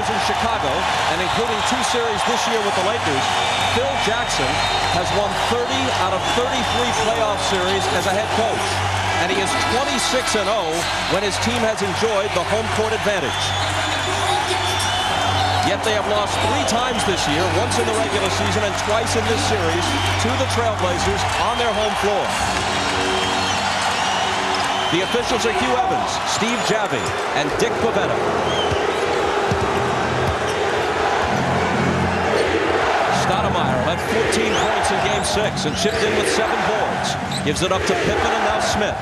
years in Chicago, and including 2 series this year with the Lakers, Phil Jackson has won 30 out of 33 playoff series as a head coach. And he is 26-0 when his team has enjoyed the home court advantage. Yet they have lost 3 times this year, once in the regular season and twice in this series, to the Trailblazers on their home floor. The officials are Hugh Evans, Steve Javie, and Dick Pavetta. Stoudemire led 14 points in Game 6 and chipped in with 7 boards. Gives it up to Pippen and now Smith.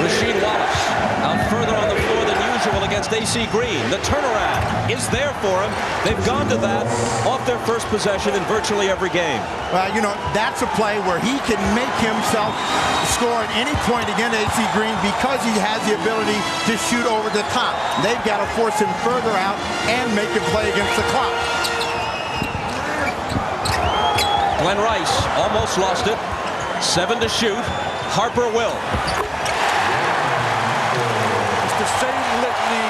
Rasheed Wallace out further on the floor than usual against AC Green. The turnaround is there for him. They've gone to that off their first possession in virtually every game. Well, you know, that's a play where he can make himself score at any point against AC Green because he has the ability to shoot over the top. They've got to force him further out and make him play against the clock. Glenn Rice almost lost it. 7 to shoot. Harper will. The same litany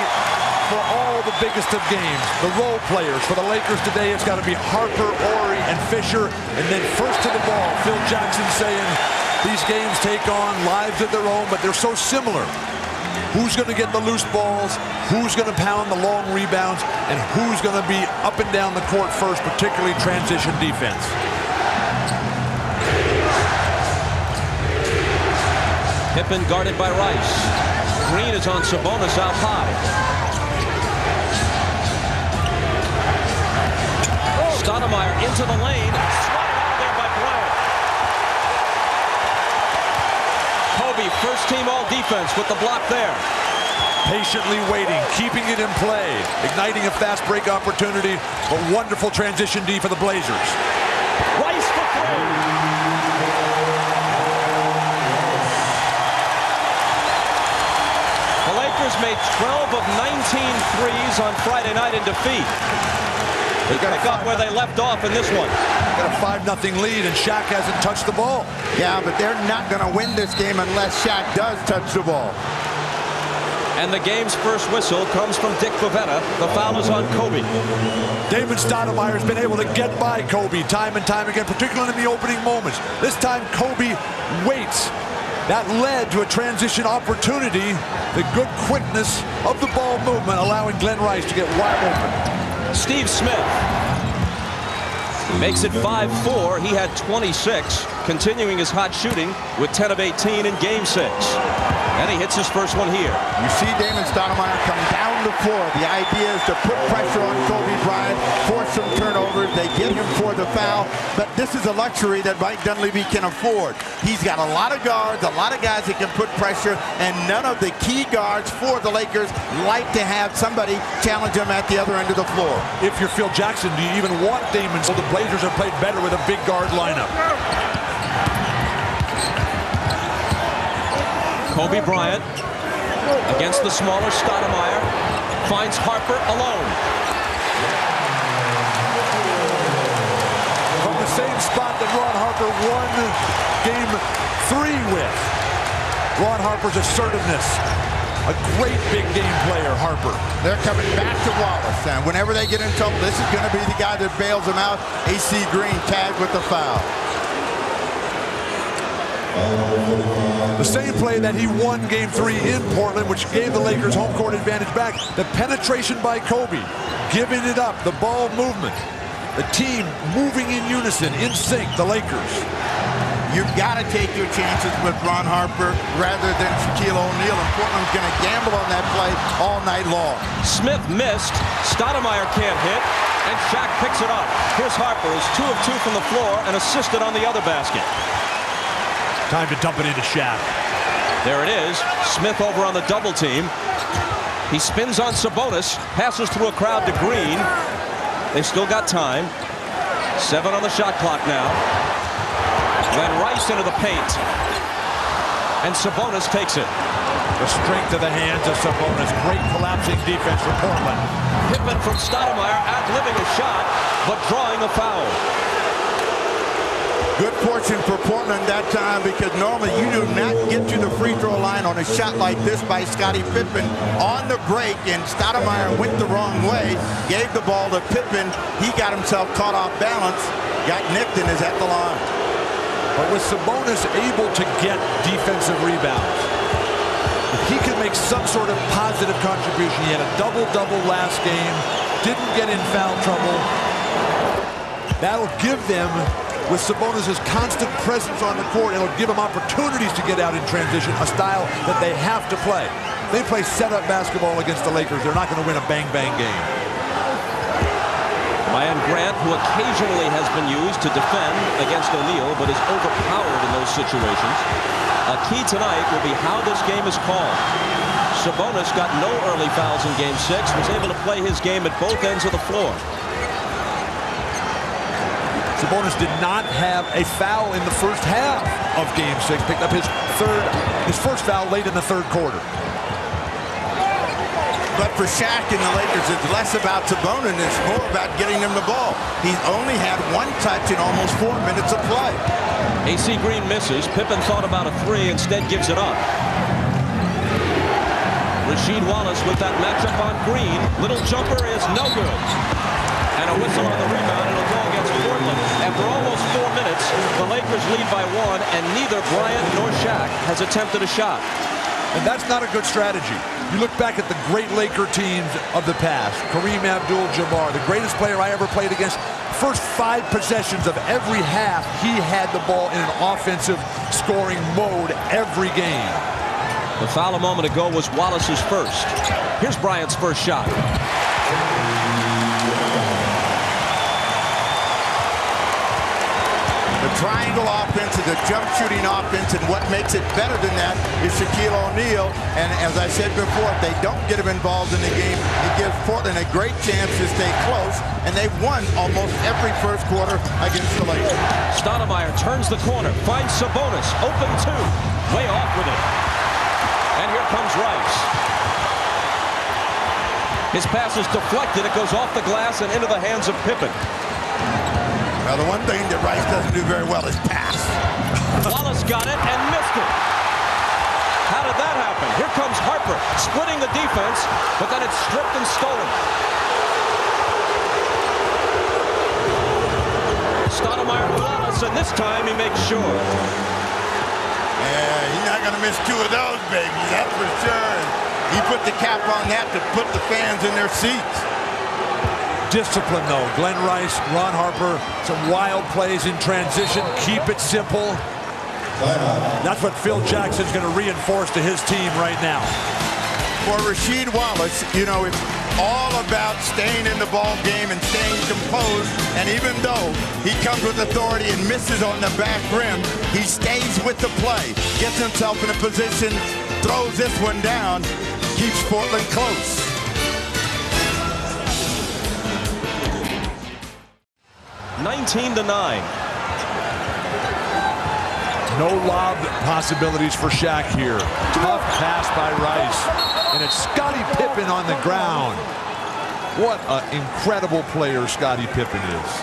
for all the biggest of games. The role players for the Lakers today, it's got to be Harper, Horry, and Fisher. And then first to the ball, Phil Jackson saying these games take on lives of their own, but they're so similar. Who's going to get the loose balls? Who's going to pound the long rebounds? And who's going to be up and down the court first, particularly transition defense? Pippen guarded by Rice. Green is on Sabonis out high. Stoudemire into the lane. Swatted out there by Bryant. Kobe, first team all defense with the block there. Patiently waiting, keeping it in play, igniting a fast break opportunity, but wonderful transition D for the Blazers. Rice for 3. Made 12 of 19 threes on Friday night in defeat. They pick up where they left off in this one. Got a 5-0 lead, and Shaq hasn't touched the ball. Yeah, but they're not going to win this game unless Shaq does touch the ball. And the game's first whistle comes from Dick Pavetta. The foul is on Kobe. David Stoudemire has been able to get by Kobe time and time again, particularly in the opening moments. This time, Kobe waits. That led to a transition opportunity. The good quickness of the ball movement allowing Glenn Rice to get wide open. Steve Smith makes it 5-4. He had 26, continuing his hot shooting with 10 of 18 in Game 6. And he hits his first one here. You see Damon Stoudemire come down the floor. The idea is to put pressure on Kobe Bryant, force some turnovers. They get him for the foul. But this is a luxury that Mike Dunleavy can afford. He's got a lot of guards, a lot of guys that can put pressure, and none of the key guards for the Lakers like to have somebody challenge them at the other end of the floor. If you're Phil Jackson, do you even want Damon? So the Blazers have played better with a big guard lineup. Kobe Bryant against the smaller Stoudemire. Finds Harper alone. From the same spot that Ron Harper won Game 3 with. Ron Harper's assertiveness. A great big game player, Harper. They're coming back to Wallace. And whenever they get in trouble, this is going to be the guy that bails them out. AC Green tagged with the foul. The same play that he won Game 3 in Portland, which gave the Lakers home court advantage back. The penetration by Kobe, giving it up, the ball movement. The team moving in unison, in sync, the Lakers. You've got to take your chances with Ron Harper rather than Shaquille O'Neal, and Portland's going to gamble on that play all night long. Smith missed. Stoudemire can't hit, and Shaq picks it up. Here's Harper, who's 2 of 2 from the floor and assisted on the other basket. Time to dump it into Shaq. There it is. Smith over on the double team. He spins on Sabonis, passes through a crowd to Green. They've still got time. 7 on the shot clock now. Glenn Rice into the paint. And Sabonis takes it. The strength of the hands of Sabonis. Great collapsing defense for Portland. Pippen from Stoudemire ad-libbing a shot, but drawing a foul. Good fortune for Portland that time, because normally you do not get to the free throw line on a shot like this by Scottie Pippen on the break, and Stoudemire went the wrong way, gave the ball to Pippen. He got himself caught off balance, got nicked, and is at the line. But with Sabonis able to get defensive rebounds, if he can make some sort of positive contribution, he had a double-double last game, didn't get in foul trouble, that'll give them, with Sabonis' constant presence on the court, it'll give them opportunities to get out in transition, a style that they have to play. They play set-up basketball against the Lakers. They're not going to win a bang-bang game. Ryan Grant, who occasionally has been used to defend against O'Neal, but is overpowered in those situations. A key tonight will be how this game is called. Sabonis got no early fouls in Game 6, was able to play his game at both ends of the floor. Sabonis did not have a foul in the first half of Game 6. Picked up his first foul late in the third quarter. But for Shaq and the Lakers, it's less about Sabonis, it's more about getting him the ball. He's only had one touch in almost 4 minutes of play. AC Green misses. Pippen thought about a three, instead gives it up. Rasheed Wallace with that matchup on Green. Little jumper is no good. And a whistle on the rebound. It'll go against Portland. After almost 4 minutes, the Lakers lead by 1, and neither Bryant nor Shaq has attempted a shot. And that's not a good strategy. You look back at the great Laker teams of the past. Kareem Abdul-Jabbar, the greatest player I ever played against. First 5 possessions of every half, he had the ball in an offensive scoring mode every game. The foul a moment ago was Wallace's first. Here's Bryant's first shot. The triangle offense is a jump shooting offense, and what makes it better than that is Shaquille O'Neal. And as I said before, if they don't get him involved in the game, it gives Portland a great chance to stay close, and they've won almost every first quarter against the Lakers. Stoudemire turns the corner, finds Sabonis, open 2, way off with it. And here comes Rice. His pass is deflected, it goes off the glass and into the hands of Pippen. Well, the one thing that Rice doesn't do very well is pass. Wallace got it and missed it. How did that happen? Here comes Harper, splitting the defense, but then it's stripped and stolen. Stoudemire to Wallace, and this time he makes sure. Yeah, he's not going to miss 2 of those, baby. That's for sure. He put the cap on that to put the fans in their seats. Discipline, though. Glenn Rice, Ron Harper, some wild plays in transition. Keep it simple. That's what Phil Jackson's going to reinforce to his team right now. For Rasheed Wallace, you know, it's all about staying in the ball game and staying composed. And even though he comes with authority and misses on the back rim, he stays with the play, gets himself in a position, throws this one down, keeps Portland close. $19-9. No lob possibilities for Shaq here. Tough pass by Rice. And it's Scottie Pippen on the ground. What an incredible player Scottie Pippen is.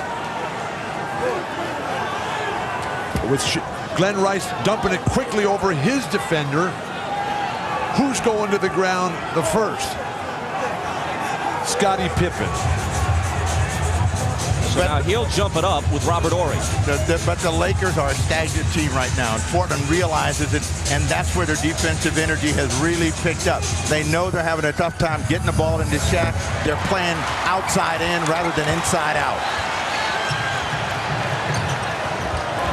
With Glenn Rice dumping it quickly over his defender. Who's going to the ground the first? Scottie Pippen. So now he'll jump it up with Robert Horry. But the Lakers are a stagnant team right now, and Portland realizes it, and that's where their defensive energy has really picked up. They know they're having a tough time getting the ball into Shaq. They're playing outside in rather than inside out.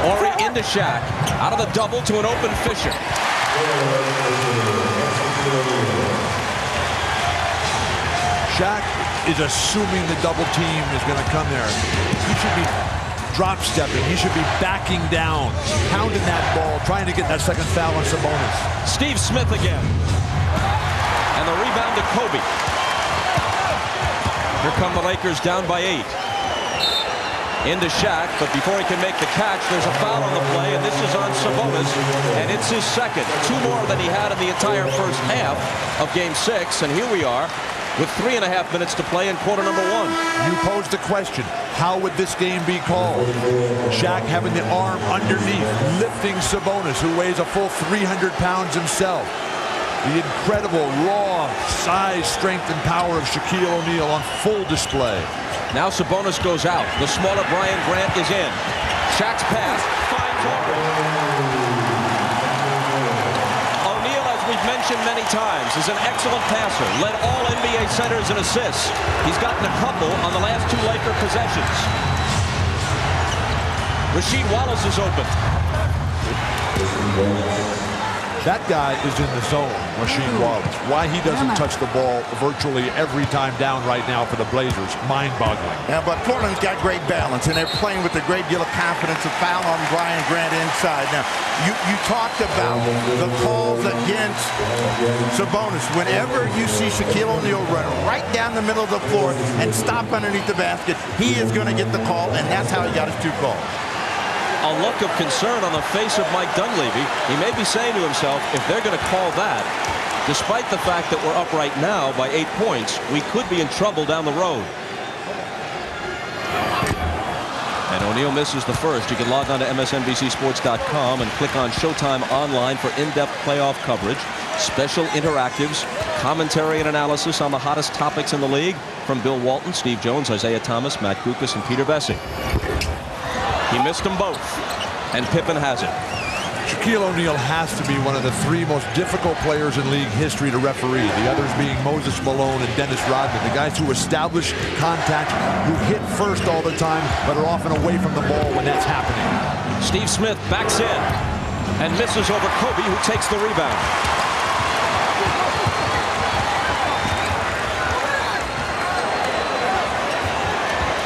Horry into Shaq. Out of the double to an open Fisher. Shaq is assuming the double team is going to come there. He should be drop stepping. He should be backing down, pounding that ball, trying to get that second foul on Sabonis. Steve Smith again. And the rebound to Kobe. Here come the Lakers down by 8. Into Shaq, but before he can make the catch, there's a foul on the play, and this is on Sabonis, and it's his second. 2 more than he had in the entire first half of Game 6, and here we are with 3.5 minutes to play in quarter number 1. You posed the question, how would this game be called? Shaq having the arm underneath, lifting Sabonis, who weighs a full 300 pounds himself. The incredible raw size, strength, and power of Shaquille O'Neal on full display. Now Sabonis goes out. The smaller Brian Grant is in. Shaq's pass finds O'Neal, as we've mentioned many times, is an excellent passer. Led all NBA centers in assists. He's gotten a couple on the last 2 Laker possessions. Rasheed Wallace is open. That guy is in the zone, Rasheed Wallace. Why he doesn't touch the ball virtually every time down right now for the Blazers, mind-boggling. Yeah, but Portland's got great balance, and they're playing with a great deal of confidence. A foul on Brian Grant inside. Now, you talked about the calls against Sabonis. Whenever you see Shaquille O'Neal run right down the middle of the floor and stop underneath the basket, he is going to get the call, and that's how he got his 2 calls. A look of concern on the face of Mike Dunleavy. He may be saying to himself, if they're going to call that, despite the fact that we're up right now by 8 points, we could be in trouble down the road. And O'Neal misses the first. You can log on to MSNBCSports.com and click on Showtime Online for in-depth playoff coverage, special interactives, commentary and analysis on the hottest topics in the league from Bill Walton, Steve Jones, Isaiah Thomas, Matt Kukas, and Peter Bessing. He missed them both, and Pippen has it. Shaquille O'Neal has to be one of the 3 most difficult players in league history to referee. The others being Moses Malone and Dennis Rodman, the guys who establish contact, who hit first all the time, but are often away from the ball when that's happening. Steve Smith backs in and misses over Kobe, who takes the rebound.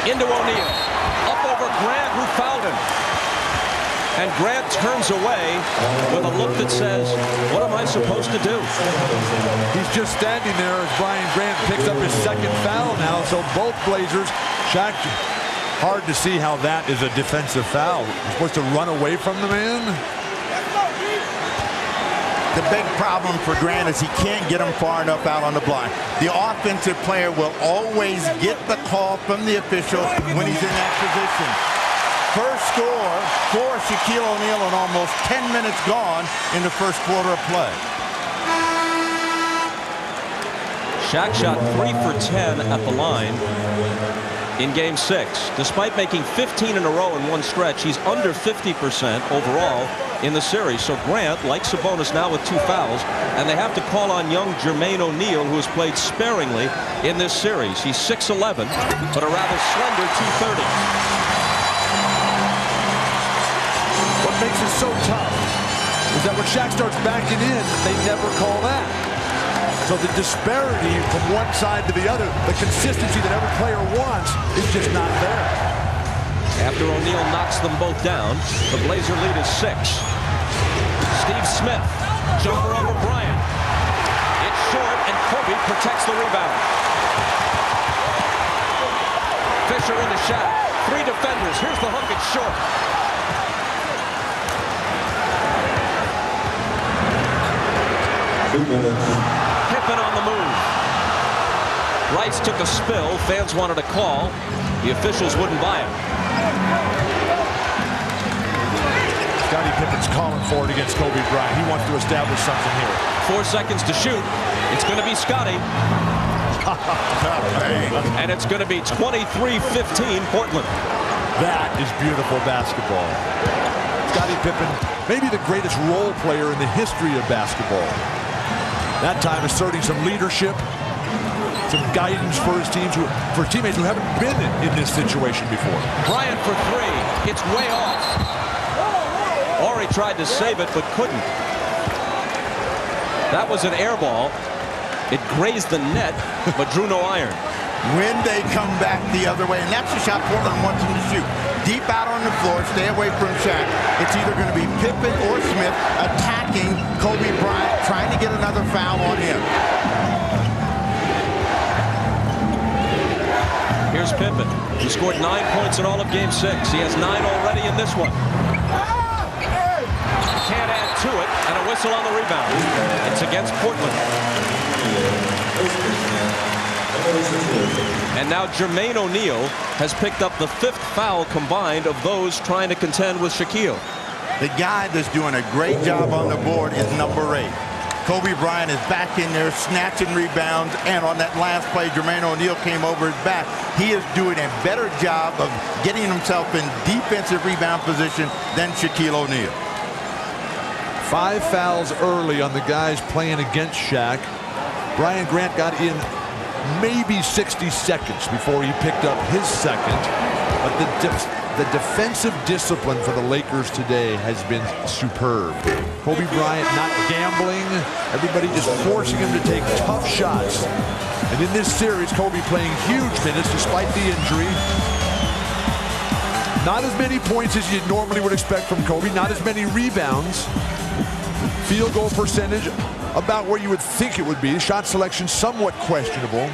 Into O'Neal. Grant, who fouled him. And Grant turns away with a look that says, what am I supposed to do? He's just standing there as Brian Grant picks up his 2nd foul now. So both Blazers, Shaq, hard to see how that is a defensive foul. You're supposed to run away from the man. The big problem for Grant is he can't get him far enough out on the block. The offensive player will always get the call from the official when he's in that position. First score for Shaquille O'Neal and almost 10 minutes gone in the first quarter of play. Shaq shot 3 for 10 at the line in Game 6. Despite making 15 in a row in one stretch, he's under 50% overall in the series. So Grant, like Sabonis now with 2 fouls, and they have to call on young Jermaine O'Neal, who has played sparingly in this series. He's 6'11", but a rather slender 230. What makes it so tough is that when Shaq starts backing in, they never call that. So the disparity from one side to the other, the consistency that every player wants, is just not there. After O'Neal knocks them both down, the Blazer lead is 6. Steve Smith, jumper over Bryant. It's short, and Kobe protects the rebound. Fisher into Shaq. 3 defenders. Here's the hook. It's short. Pippen on the move. Rice took a spill. Fans wanted a call. The officials wouldn't buy it. Scottie Pippen's calling for it against Kobe Bryant. He wants to establish something here. 4 seconds to shoot. It's going to be Scottie. And it's going to be 23-15 Portland. That is beautiful basketball. Scottie Pippen, maybe the greatest role player in the history of basketball. That time asserting some leadership, some guidance for his teams, for teammates who haven't been in this situation before. Bryant for 3. It's way off. Horry tried to save it, but couldn't. That was an air ball. It grazed the net, but drew no iron. When they come back the other way, and that's the shot Portland wants him to shoot. Deep out on the floor, stay away from Shaq. It's either going to be Pippen or Smith attacking Kobe Bryant, trying to get another foul on him. Here's Pippen. He scored 9 points in all of Game 6. He has 9 already in this one. Can't add to it, and a whistle on the rebound. It's against Portland. And now Jermaine O'Neal has picked up the 5th foul combined of those trying to contend with Shaquille. The guy that's doing a great job on the board is number 8. Kobe Bryant is back in there snatching rebounds, and on that last play, Jermaine O'Neal came over his back. He is doing a better job of getting himself in defensive rebound position than Shaquille O'Neal. 5 fouls early on the guys playing against Shaq. Brian Grant got in maybe 60 seconds before he picked up his second. But the defensive discipline for the Lakers today has been superb. Kobe Bryant not gambling. Everybody is forcing him to take tough shots. And in this series, Kobe playing huge minutes despite the injury. Not as many points as you normally would expect from Kobe. Not as many rebounds. Field goal percentage about where you would think it would be. Shot selection somewhat questionable.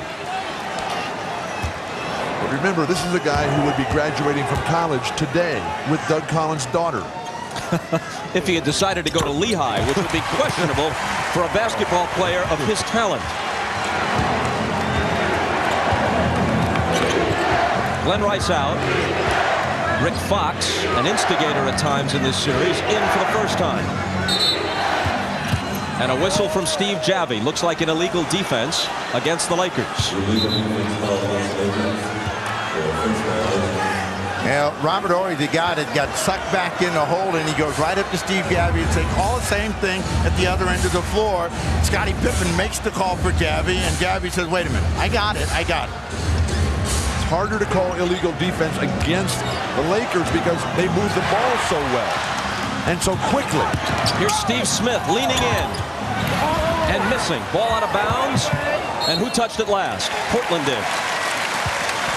But remember, this is a guy who would be graduating from college today with Doug Collins' daughter. If he had decided to go to Lehigh, which would be questionable for a basketball player of his talent. Glenn Rice out. Rick Fox, an instigator at times in this series, in for the first time. And a whistle from Steve Javie. Looks like an illegal defense against the Lakers. Now, Robert Horry, the guy that got sucked back in the hole, and he goes right up to Steve Javie and saying all the same thing at the other end of the floor. Scottie Pippen makes the call for Javie, and Javie says, wait a minute, I got it. It's harder to call illegal defense against the Lakers because they move the ball so well and so quickly. Here's Steve Smith leaning in and missing. Ball out of bounds. And who touched it last? Portland did.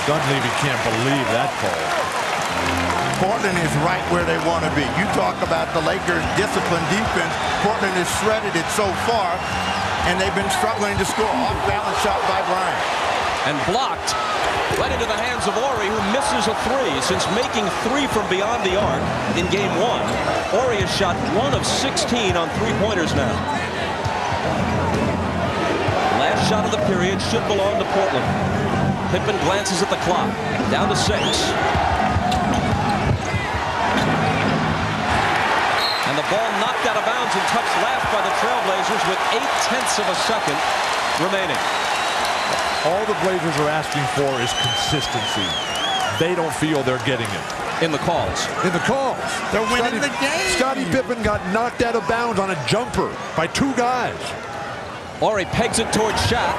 Dunleavy can't believe that call. Portland is right where they want to be. You talk about the Lakers' disciplined defense. Portland has shredded it so far, and they've been struggling to score. Off-balance shot by Bryant. And blocked right into the hands of Horry, who misses a 3. Since making 3 from beyond the arc in game 1, Horry has shot 1 of 16 on 3-pointers now. Last shot of the period should belong to Portland. Pippen glances at the clock. Down to 6. And the ball knocked out of bounds and touched last by the Trailblazers with 0.8 of a second remaining. All the Blazers are asking for is consistency. They don't feel they're getting it. In the calls. In the calls. They're winning the game. Scottie Pippen got knocked out of bounds on a jumper by 2 guys. Horry pegs it towards Shaq.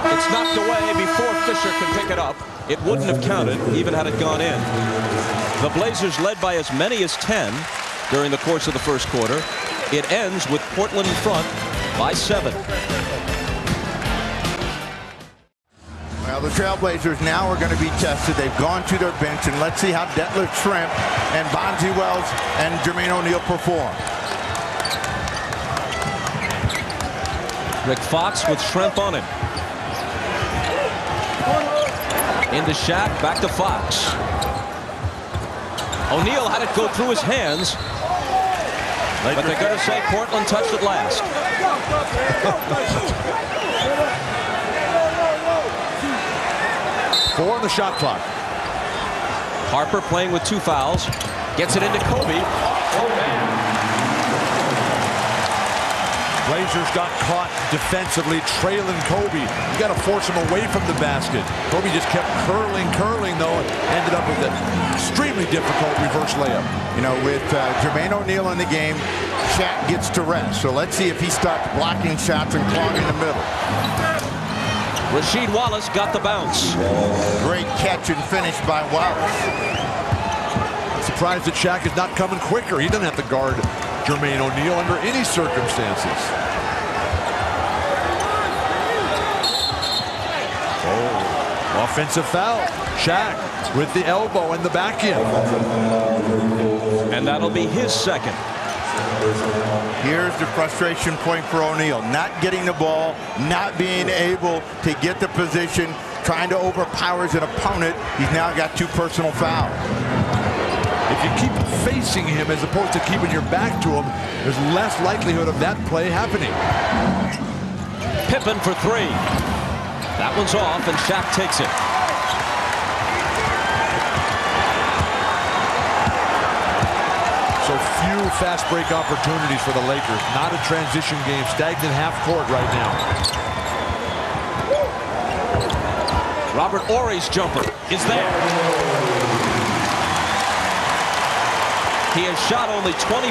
It's knocked away before Fisher can pick it up. It wouldn't have counted even had it gone in. The Blazers led by as many as 10 during the course of the first quarter. It ends with Portland in front by 7. Well, the Trailblazers now are going to be tested. They've gone to their bench, and let's see how Detlef Schrempf and Bonzi Wells and Jermaine O'Neal perform. Rick Fox with Schrempf on him. Into Shaq, back to Fox. O'Neal had it go through his hands, but they're going to say Portland touched it last. 4 on the shot clock. Harper playing with 2 fouls. Gets it into Kobe. Oh, man. Blazers got caught defensively trailing Kobe. You got to force him away from the basket. Kobe just kept curling, though, and ended up with an extremely difficult reverse layup. You know, with Jermaine O'Neal in the game, Shaq gets to rest. So let's see if he starts blocking shots and clogging the middle. Rasheed Wallace got the bounce. Great catch and finish by Wallace. Surprised that Shaq is not coming quicker. He doesn't have to guard Jermaine O'Neal under any circumstances. Oh, offensive foul. Shaq with the elbow and the back end. And that'll be his second. Here's the frustration point for O'Neal. Not getting the ball, not being able to get the position, trying to overpower his opponent. He's now got 2 personal fouls. If you keep facing him as opposed to keeping your back to him, there's less likelihood of that play happening. Pippen for 3. That one's off, and Shaq takes it. So few fast break opportunities for the Lakers. Not a transition game. Stagnant half court right now. Robert Horry's jumper is there. He has shot only 25%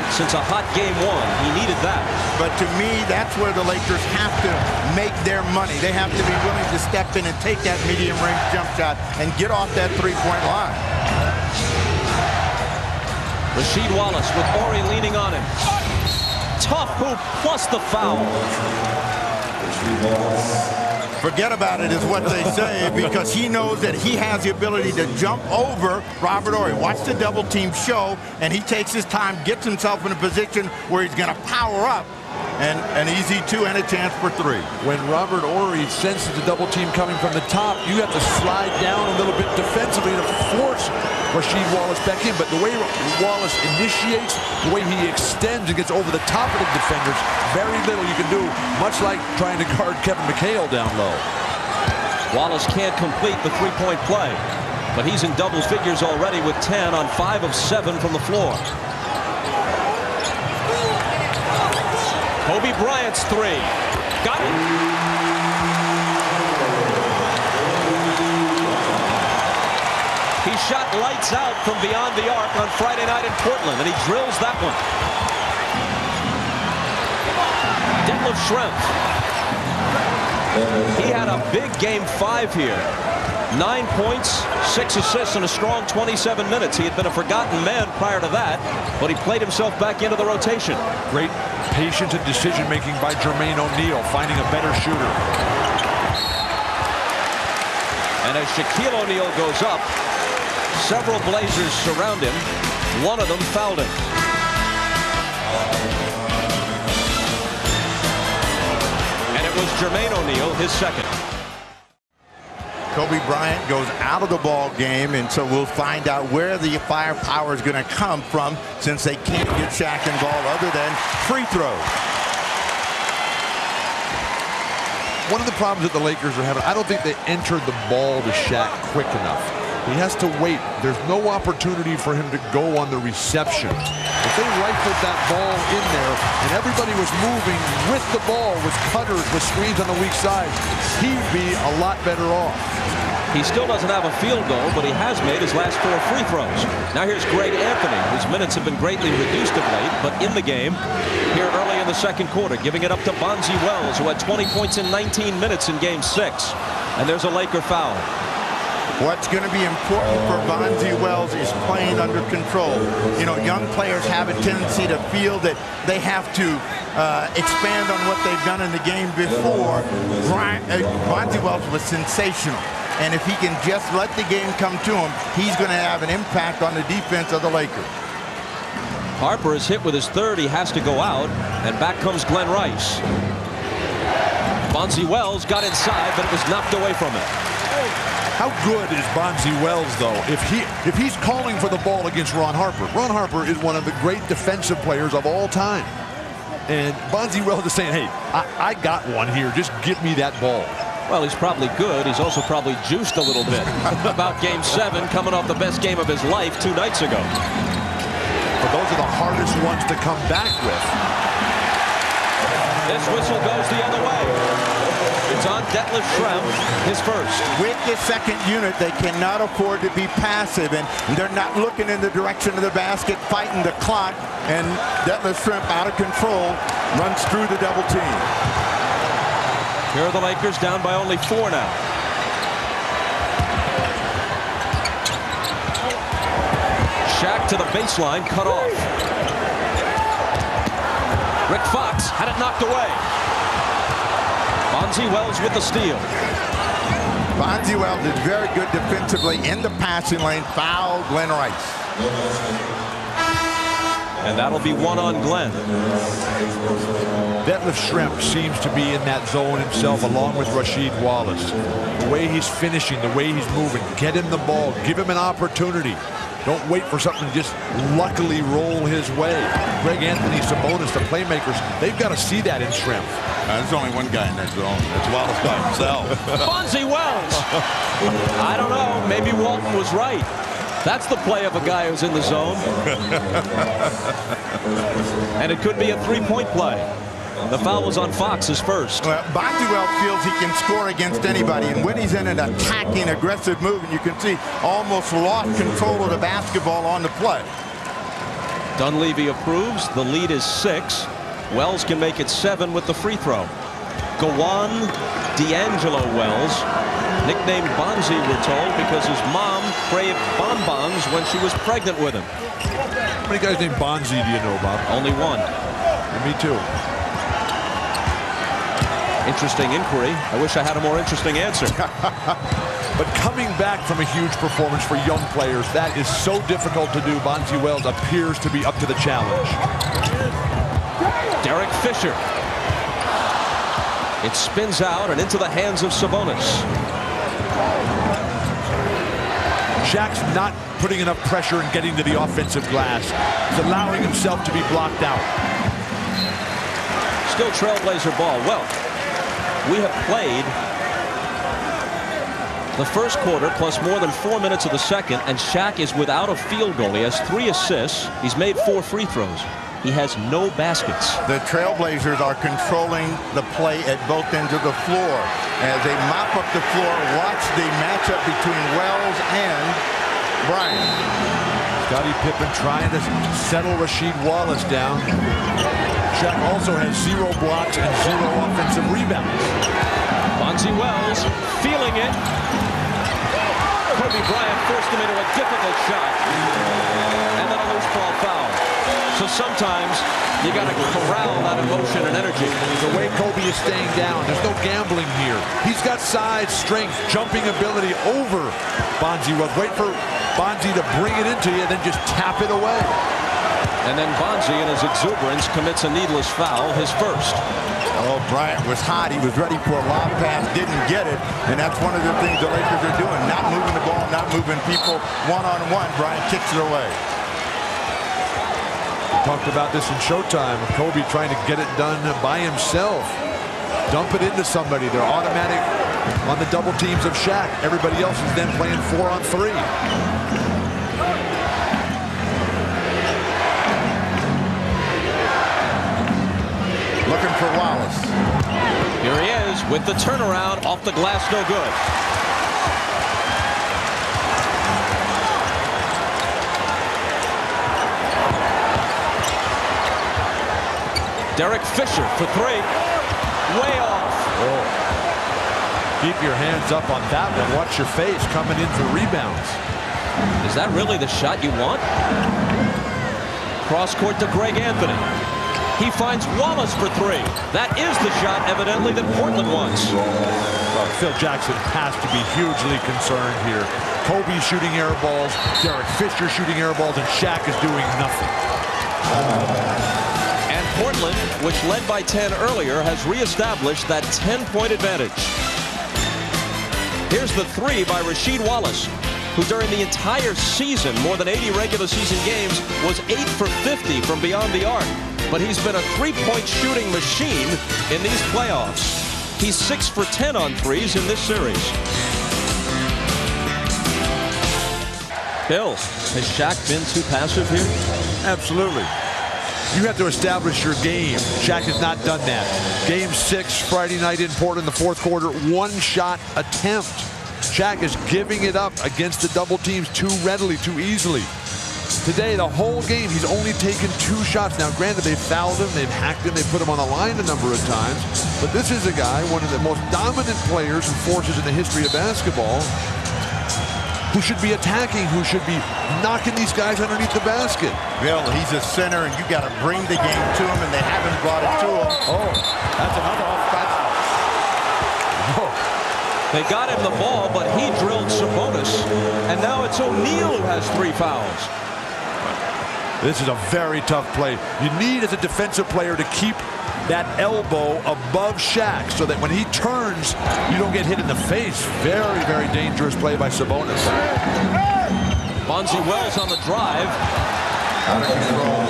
since a hot game one. He needed that. But to me, that's where the Lakers have to make their money. They have to be willing to step in and take that medium-range jump shot and get off that three-point line. Rasheed Wallace with Horry leaning on him. Tough hoop plus the foul. Forget about it is what they say, because he knows that he has the ability to jump over Robert Horry. Watch the double team show, and he takes his time, gets himself in a position where he's going to power up, and an easy two and a chance for three. When Robert Horry senses the double team coming from the top, you have to slide down a little bit defensively to force Rasheed Wallace back in. But the way Wallace initiates, the way he extends and gets over the top of the defenders, very little you can do, much like trying to guard Kevin McHale down low. Wallace can't complete the three-point play, but he's in double figures already with 10 on 5 of 7 from the floor. Kobe Bryant's three. Got it. He shot lights out from beyond the arc on Friday night in Portland, and he drills that one. Detlef Schrempf. He had a big game 5 here. 9 points, 6 assists, and a strong 27 minutes. He had been a forgotten man prior to that, but he played himself back into the rotation. Great patience and decision-making by Jermaine O'Neal, finding a better shooter. And as Shaquille O'Neal goes up, several Blazers surround him. One of them fouled him. And it was Jermaine O'Neal, his second. Kobe Bryant goes out of the ball game, and so we'll find out where the firepower is going to come from, since they can't get Shaq involved other than free throws. One of the problems that the Lakers are having, I don't think they entered the ball to Shaq quick enough. He has to wait. There's no opportunity for him to go on the reception. If they rifled that ball in there and everybody was moving with the ball, with cutters, with screens on the weak side, he'd be a lot better off. He still doesn't have a field goal, but he has made his last 4 free throws. Now here's Greg Anthony, whose minutes have been greatly reduced of late, but in the game here early in the second quarter, giving it up to Bonzi Wells, who had 20 points in 19 minutes in game 6. And there's a Laker foul. What's going to be important for Bonzi Wells is playing under control. You know, young players have a tendency to feel that they have to expand on what they've done in the game before. Bonzi Wells was sensational. And if he can just let the game come to him, he's going to have an impact on the defense of the Lakers. Harper is hit with his third. He has to go out. And back comes Glenn Rice. Bonzi Wells got inside, but it was knocked away from him. How good is Bonzi Wells, though, if he's calling for the ball against Ron Harper? Ron Harper is one of the great defensive players of all time. And Bonzi Wells is saying, hey, I got one here. Just give me that ball. Well, he's probably good. He's also probably juiced a little bit about game 7, coming off the best game of his life 2 nights ago. But those are the hardest ones to come back with. This whistle goes the other way. It's on Detlef Schrempf, his first. With the second unit, they cannot afford to be passive, and they're not looking in the direction of the basket, fighting the clock, and Detlef Schrempf, out of control, runs through the double team. Here are the Lakers down by only 4 now. Shaq to the baseline, cut off. Rick Fox had it knocked away. Bonzi Wells with the steal. Bonzi Wells is very good defensively in the passing lane. Foul Glenn Rice. And that'll be 1 on Glenn. Detlef Schrempf seems to be in that zone himself, along with Rasheed Wallace. The way he's finishing, the way he's moving, get him the ball, give him an opportunity. Don't wait for something to just luckily roll his way. Greg Anthony, Sabonis, the playmakers, they've got to see that in Schrempf. There's only one guy in that zone. That's Wallace by himself. Bonzi Wells. I don't know. Maybe Walton was right. That's the play of a guy who's in the zone. And it could be a three-point play. The foul was on Fox, his first. Well, Bonzi feels he can score against anybody, and when he's in an attacking, aggressive move, and you can see almost lost control of the basketball on the play. Dunleavy approves. The lead is 6. Wells can make it 7 with the free throw. Gawan D'Angelo Wells, nicknamed Bonzi, we're told, because his mom craved bonbons when she was pregnant with him. How many guys named Bonzi do you know, Bob? Only one. And me too. Interesting inquiry. I wish I had a more interesting answer. But coming back from a huge performance for young players, that is so difficult to do. Bonzi Wells appears to be up to the challenge. Derek Fisher. It spins out and into the hands of Sabonis. Shaq's not putting enough pressure and getting to the offensive glass. He's allowing himself to be blocked out. Still Trailblazer ball. Well, we have played the first quarter plus more than 4 minutes of the second, and Shaq is without a field goal. He has 3 assists. He's made 4 free throws. He has no baskets. The Trailblazers are controlling the play at both ends of the floor. As they mop up the floor, watch the matchup between Wells and Bryant. Scottie Pippen trying to settle Rasheed Wallace down. Shaq also has 0 blocks and 0 offensive rebounds. Bonzi Wells feeling it. Kobe Bryant forced him into a difficult shot. And then a loose ball foul. So sometimes you got to corral that emotion and energy. The way Kobe is staying down, there's no gambling here. He's got size, strength, jumping ability over Bonzi Wells. Wait for Bonzi to bring it into you and then just tap it away. And then Bonzi, in his exuberance, commits a needless foul, his first. Oh, Bryant was hot. He was ready for a lob pass, didn't get it. And that's one of the things the Lakers are doing. Not moving the ball, not moving people one-on-one. Bryant kicks it away. We talked about this in Showtime. Kobe trying to get it done by himself. Dump it into somebody. They're automatic on the double teams of Shaq. Everybody else is then playing 4-on-3. Looking for Wallace. Here he is with the turnaround off the glass, no good. Derek Fisher for 3. Way off. Oh. Keep your hands up on that one. Watch your face coming in for rebounds. Is that really the shot you want? Cross court to Greg Anthony. He finds Wallace for 3. That is the shot, evidently, that Portland wants. Well, Phil Jackson has to be hugely concerned here. Kobe shooting air balls, Derek Fisher shooting air balls, and Shaq is doing nothing. And Portland, which led by 10 earlier, has reestablished that 10-point advantage. Here's the 3 by Rasheed Wallace, who during the entire season, more than 80 regular season games, was 8 for 50 from beyond the arc. But he's been a 3-point shooting machine in these playoffs. He's 6 for 10 on 3s in this series. Bill, has Shaq been too passive here? Absolutely. You have to establish your game. Shaq has not done that. Game 6, Friday night in Portland, the 4th quarter, 1-shot attempt. Shaq is giving it up against the double teams too readily, too easily. Today, the whole game, he's only taken 2 shots. Now, granted, they fouled him, they've hacked him, they put him on the line a number of times. But this is a guy, one of the most dominant players and forces in the history of basketball, who should be attacking, who should be knocking these guys underneath the basket. Bill, he's a center, and you got to bring the game to him, and they haven't brought it to him. Oh, that's another offense. Oh. They got him the ball, but he drilled Sabonis. And now it's O'Neal who has 3 fouls. This is a very tough play. You need, as a defensive player, to keep that elbow above Shaq so that when he turns, you don't get hit in the face. Very, very dangerous play by Sabonis. Bonzi Wells on the drive. Out of control.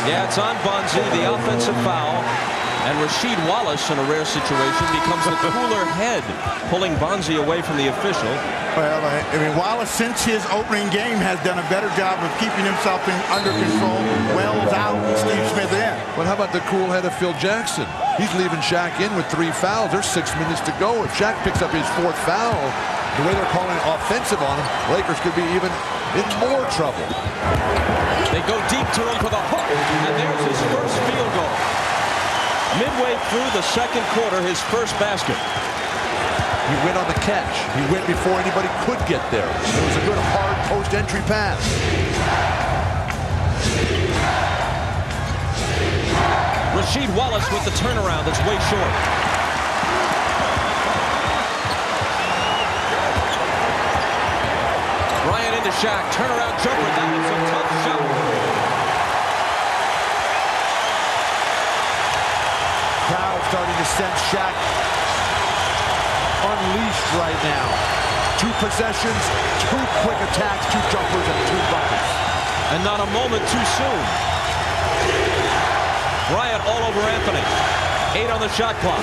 Yeah, it's on Bonzi, the offensive foul. And Rasheed Wallace, in a rare situation, becomes the cooler head, pulling Bonzi away from the official. Well, I mean, Wallace, since his opening game, has done a better job of keeping himself under control. Wells out, Steve Smith in. But how about the cool head of Phil Jackson? He's leaving Shaq in with 3 fouls. There's 6 minutes to go. If Shaq picks up his 4th foul, the way they're calling it offensive on him, Lakers could be even in more trouble. They go deep to him for the hook, and there's his first field goal. Midway through the second quarter, his first basket. He went on the catch. He went before anybody could get there. It was a good hard post-entry pass. Rasheed Wallace with the turnaround that's way short. Bryant into Shaq. Turnaround jumper. That is a tough shot. Crowd starting to sense Shaq unleashed right now. 2 possessions, 2 quick attacks, 2 jumpers, and 2 buckets. And not a moment too soon. Bryant all over Anthony. 8 on the shot clock.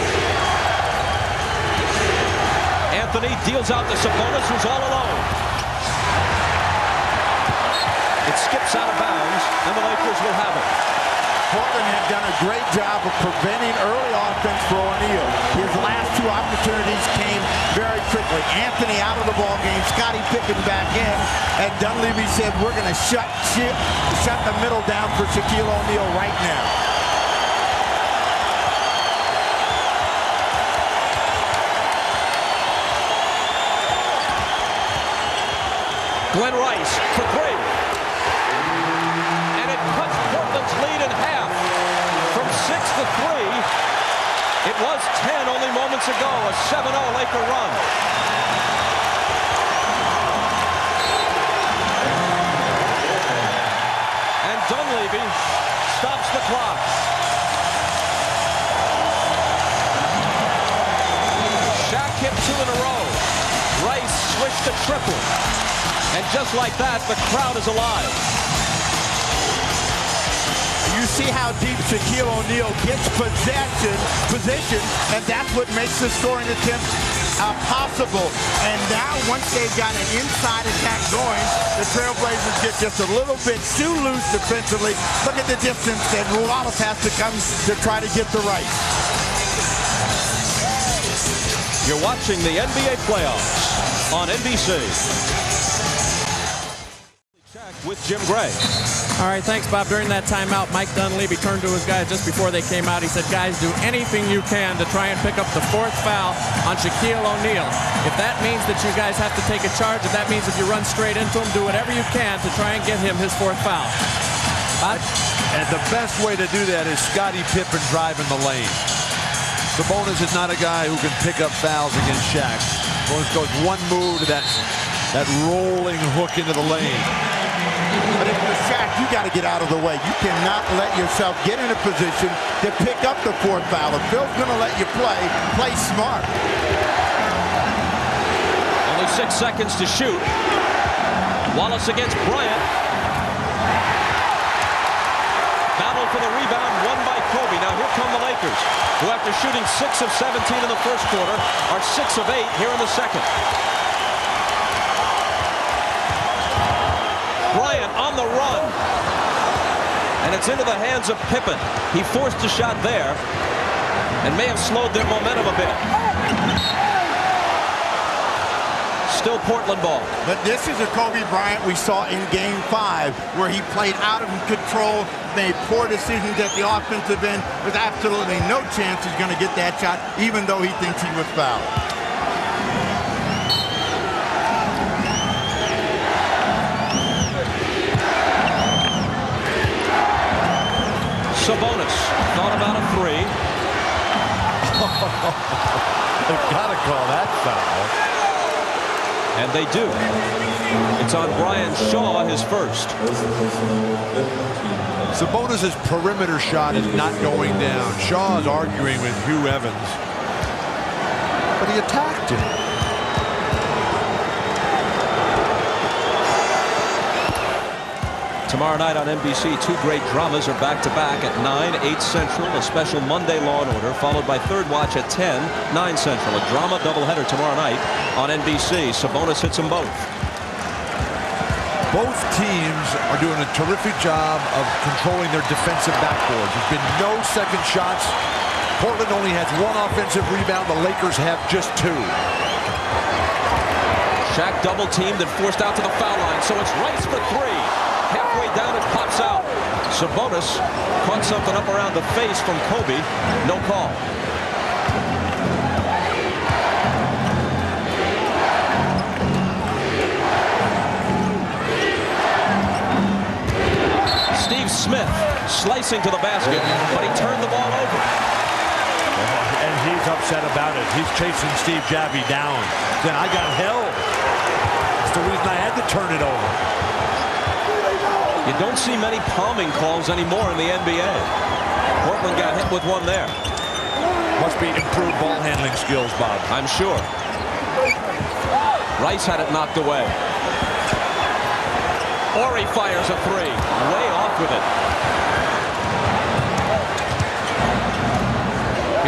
Anthony deals out to Sabonis, who's all alone. It skips out of bounds, and the Lakers will have it. Portland had done a great job of preventing early offense for O'Neal. His last 2 opportunities came very quickly. Anthony out of the ball game, Scottie Pippen back in, and Dunleavy said, we're going to shut the middle down for Shaquille O'Neal right now. Glenn Rice for 3. And it cuts Portland's lead in half. From 6 to 3. It was 10 only moments ago. A 7-0 Laker run. And Dunleavy stops the clock. Shaq hit 2 in a row. Rice switched to triple. And just like that, the crowd is alive. You see how deep Shaquille O'Neal gets position, and that's what makes the scoring attempt possible. And now, once they've got an inside attack going, the Trailblazers get just a little bit too loose defensively. Look at the distance that Wallace has to come to try to get the right. You're watching the NBA playoffs on NBC. With Jim Gray. All right, thanks, Bob. During that timeout, Mike Dunleavy turned to his guys just before they came out. He said, guys, do anything you can to try and pick up the 4th foul on Shaquille O'Neal. If that means that you guys have to take a charge, if that means if you run straight into him, do whatever you can to try and get him his 4th foul. And the best way to do that is Scottie Pippen driving the lane. Sabonis is not a guy who can pick up fouls against Shaq. Sabonis goes one move to that rolling hook into the lane. But if you're Shaq, you got to get out of the way. You cannot let yourself get in a position to pick up the 4th foul. If Phil's going to let you play smart. Only 6 seconds to shoot. Wallace against Bryant. Battle for the rebound, won by Kobe. Now here come the Lakers, who after shooting 6 of 17 in the first quarter, are 6 of 8 here in the second. Bryant on the run. And it's into the hands of Pippen. He forced a shot there and may have slowed their momentum a bit. Still Portland ball. But this is a Kobe Bryant we saw in Game 5, where he played out of control, made poor decisions at the offensive end, with absolutely no chance he's going to get that shot, even though he thinks he was fouled. Sabonis thought about a 3. They've got to call that foul. And they do. It's on Brian Shaw, his first. Sabonis' perimeter shot is not going down. Shaw is arguing with Hugh Evans. But he attacked him. Tomorrow night on NBC, two great dramas are back-to-back at 9, 8 Central, a special Monday Law & Order, followed by Third Watch at 10, 9 Central. A drama doubleheader tomorrow night on NBC. Sabonis hits them both. Both teams are doing a terrific job of controlling their defensive backboards. There's been no second shots. Portland only has one offensive rebound. The Lakers have just two. Shaq double teamed and forced out to the foul line, so it's Rice for three. Halfway down, it pops out. Sabonis caught something up around the face from Kobe. No call. Steve Smith slicing to the basket, but he turned the ball over. And he's upset about it. He's chasing Steve Javie down. Then I got held. That's the reason I had to turn it over. You don't see many palming calls anymore in the NBA. Portland got hit with one there. Must be improved ball handling skills, Bob. I'm sure. Rice had it knocked away. Horry fires a three. Way off with it.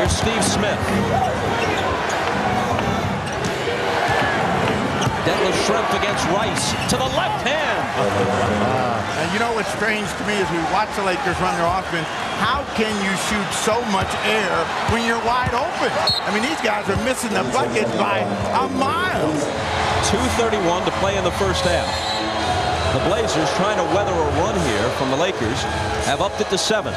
Here's Steve Smith. Detlef Schrempf against Rice to the left hand. And you know what's strange to me as we watch the Lakers run their offense, how can you shoot so much air when you're wide open? I mean, these guys are missing the bucket by a mile. 2:31 to play in the first half. The Blazers, trying to weather a run here from the Lakers, have upped it to 7.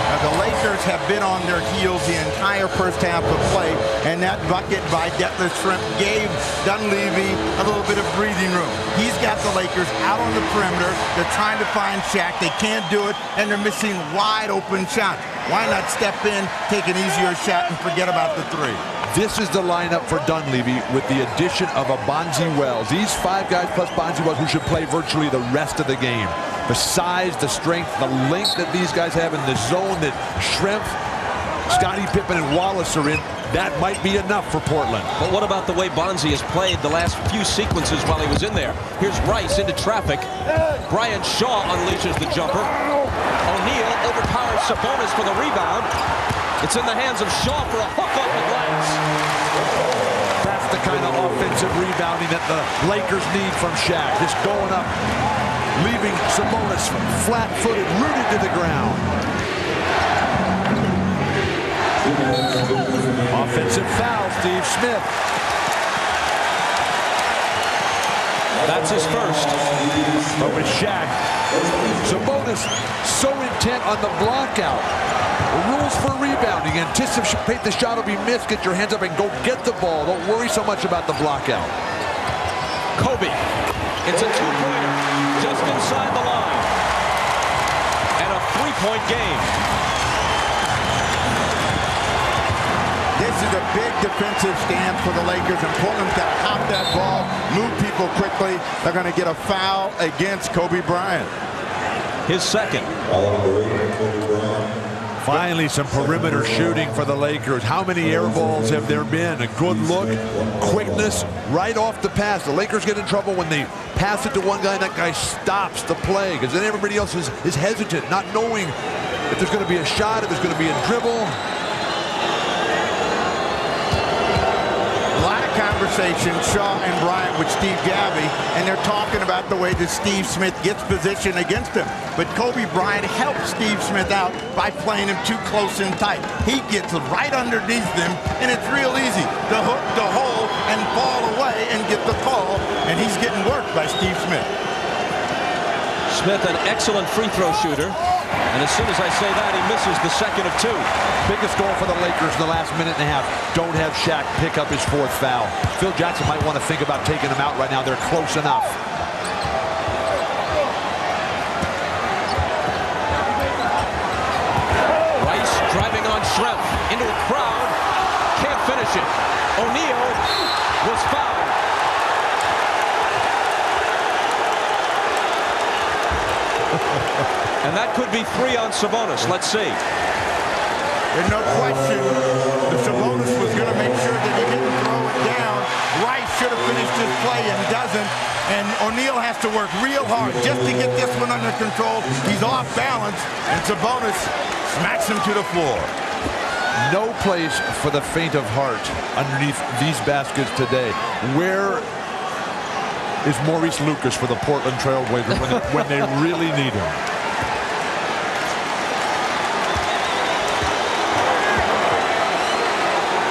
Now, the Lakers have been on their heels the entire first half of play, and that bucket by Detlef Schrempf gave Dunleavy a little bit of breathing room. He's got the Lakers out on the perimeter. They're trying to find Shaq. They can't do it, and they're missing wide open shots. Why not step in, take an easier shot, and forget about the three? This is the lineup for Dunleavy with the addition of a Bonzi Wells. These 5 guys plus Bonzi Wells who should play virtually the rest of the game. The size, the strength, the length that these guys have in the zone that Schrempf, Scottie Pippen, and Wallace are in, that might be enough for Portland. But what about the way Bonzi has played the last few sequences while he was in there? Here's Rice into traffic. Brian Shaw unleashes the jumper. O'Neal overpowers Sabonis for the rebound. It's in the hands of Shaw for a hook off the glass. That's the kind of offensive rebounding that the Lakers need from Shaq. Just going up, leaving Sabonis flat-footed, rooted to the ground. Offensive foul, Steve Smith. That's his first. But with Shaq, Sabonis so intent on the block out. The rules for rebounding: anticipate the shot will be missed, get your hands up and go get the ball. Don't worry so much about the block out. Kobe. It's a two-pointer just inside the line. And a three-point game. This is a big defensive stand for the Lakers, and Portland's got to hop that ball, move people quickly. They're going to get a foul against Kobe Bryant. His second. Finally, some perimeter shooting for the Lakers. How many air balls have there been? A good look, quickness, right off the pass. The Lakers get in trouble when they pass it to one guy and that guy stops the play, because then everybody else is hesitant, not knowing if there's going to be a shot, if there's going to be a dribble. Conversation, Shaw and Bryant with Steve Javie, and they're talking about the way that Steve Smith gets position against him. But Kobe Bryant helps Steve Smith out by playing him too close and tight. He gets right underneath them, and it's real easy to hook the hole and fall away and get the call, and he's getting worked by Steve Smith. Smith, an excellent free throw shooter. And as soon as I say that, he misses the second of 2. Biggest goal for the Lakers in the last minute and a half. Don't have Shaq pick up his 4th foul. Phil Jackson might want to think about taking him out right now. They're close enough. Rice driving on Schrempf into a crowd. Can't finish it. O'Neal was fouled. And that could be 3 on Sabonis. Let's see. There's no question that Sabonis was going to make sure that he didn't throw it down. Rice should have finished this play and doesn't. And O'Neal has to work real hard just to get this one under control. He's off balance, and Sabonis smacks him to the floor. No place for the faint of heart underneath these baskets today. Where is Maurice Lucas for the Portland Trail Blazers when they really need him?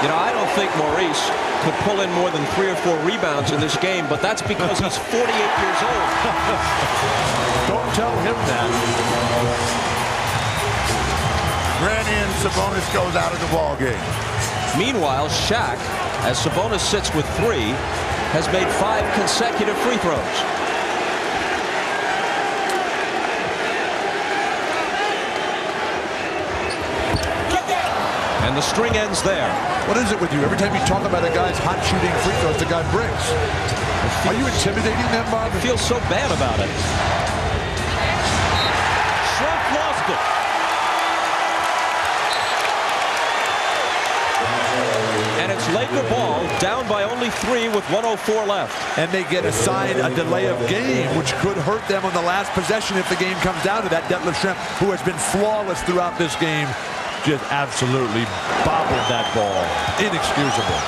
You know, I don't think Maurice could pull in more than 3 or 4 rebounds in this game, but that's because he's 48 years old. Don't tell him that. Ran in, Sabonis goes out of the ball game. Meanwhile, Shaq, as Sabonis sits with 3, has made 5 consecutive free throws. And the string ends there. What is it with you? Every time you talk about a guy's hot shooting free throws, the guy breaks. Are you intimidating them, Bob? I feel so bad about it. Shrimp lost it. And it's Laker ball, down by only 3 with 1:04 left. And they get assigned a delay of game, which could hurt them on the last possession if the game comes down to that. Detlef Schrempf, who has been flawless throughout this game, just absolutely bobbled that ball. Inexcusable.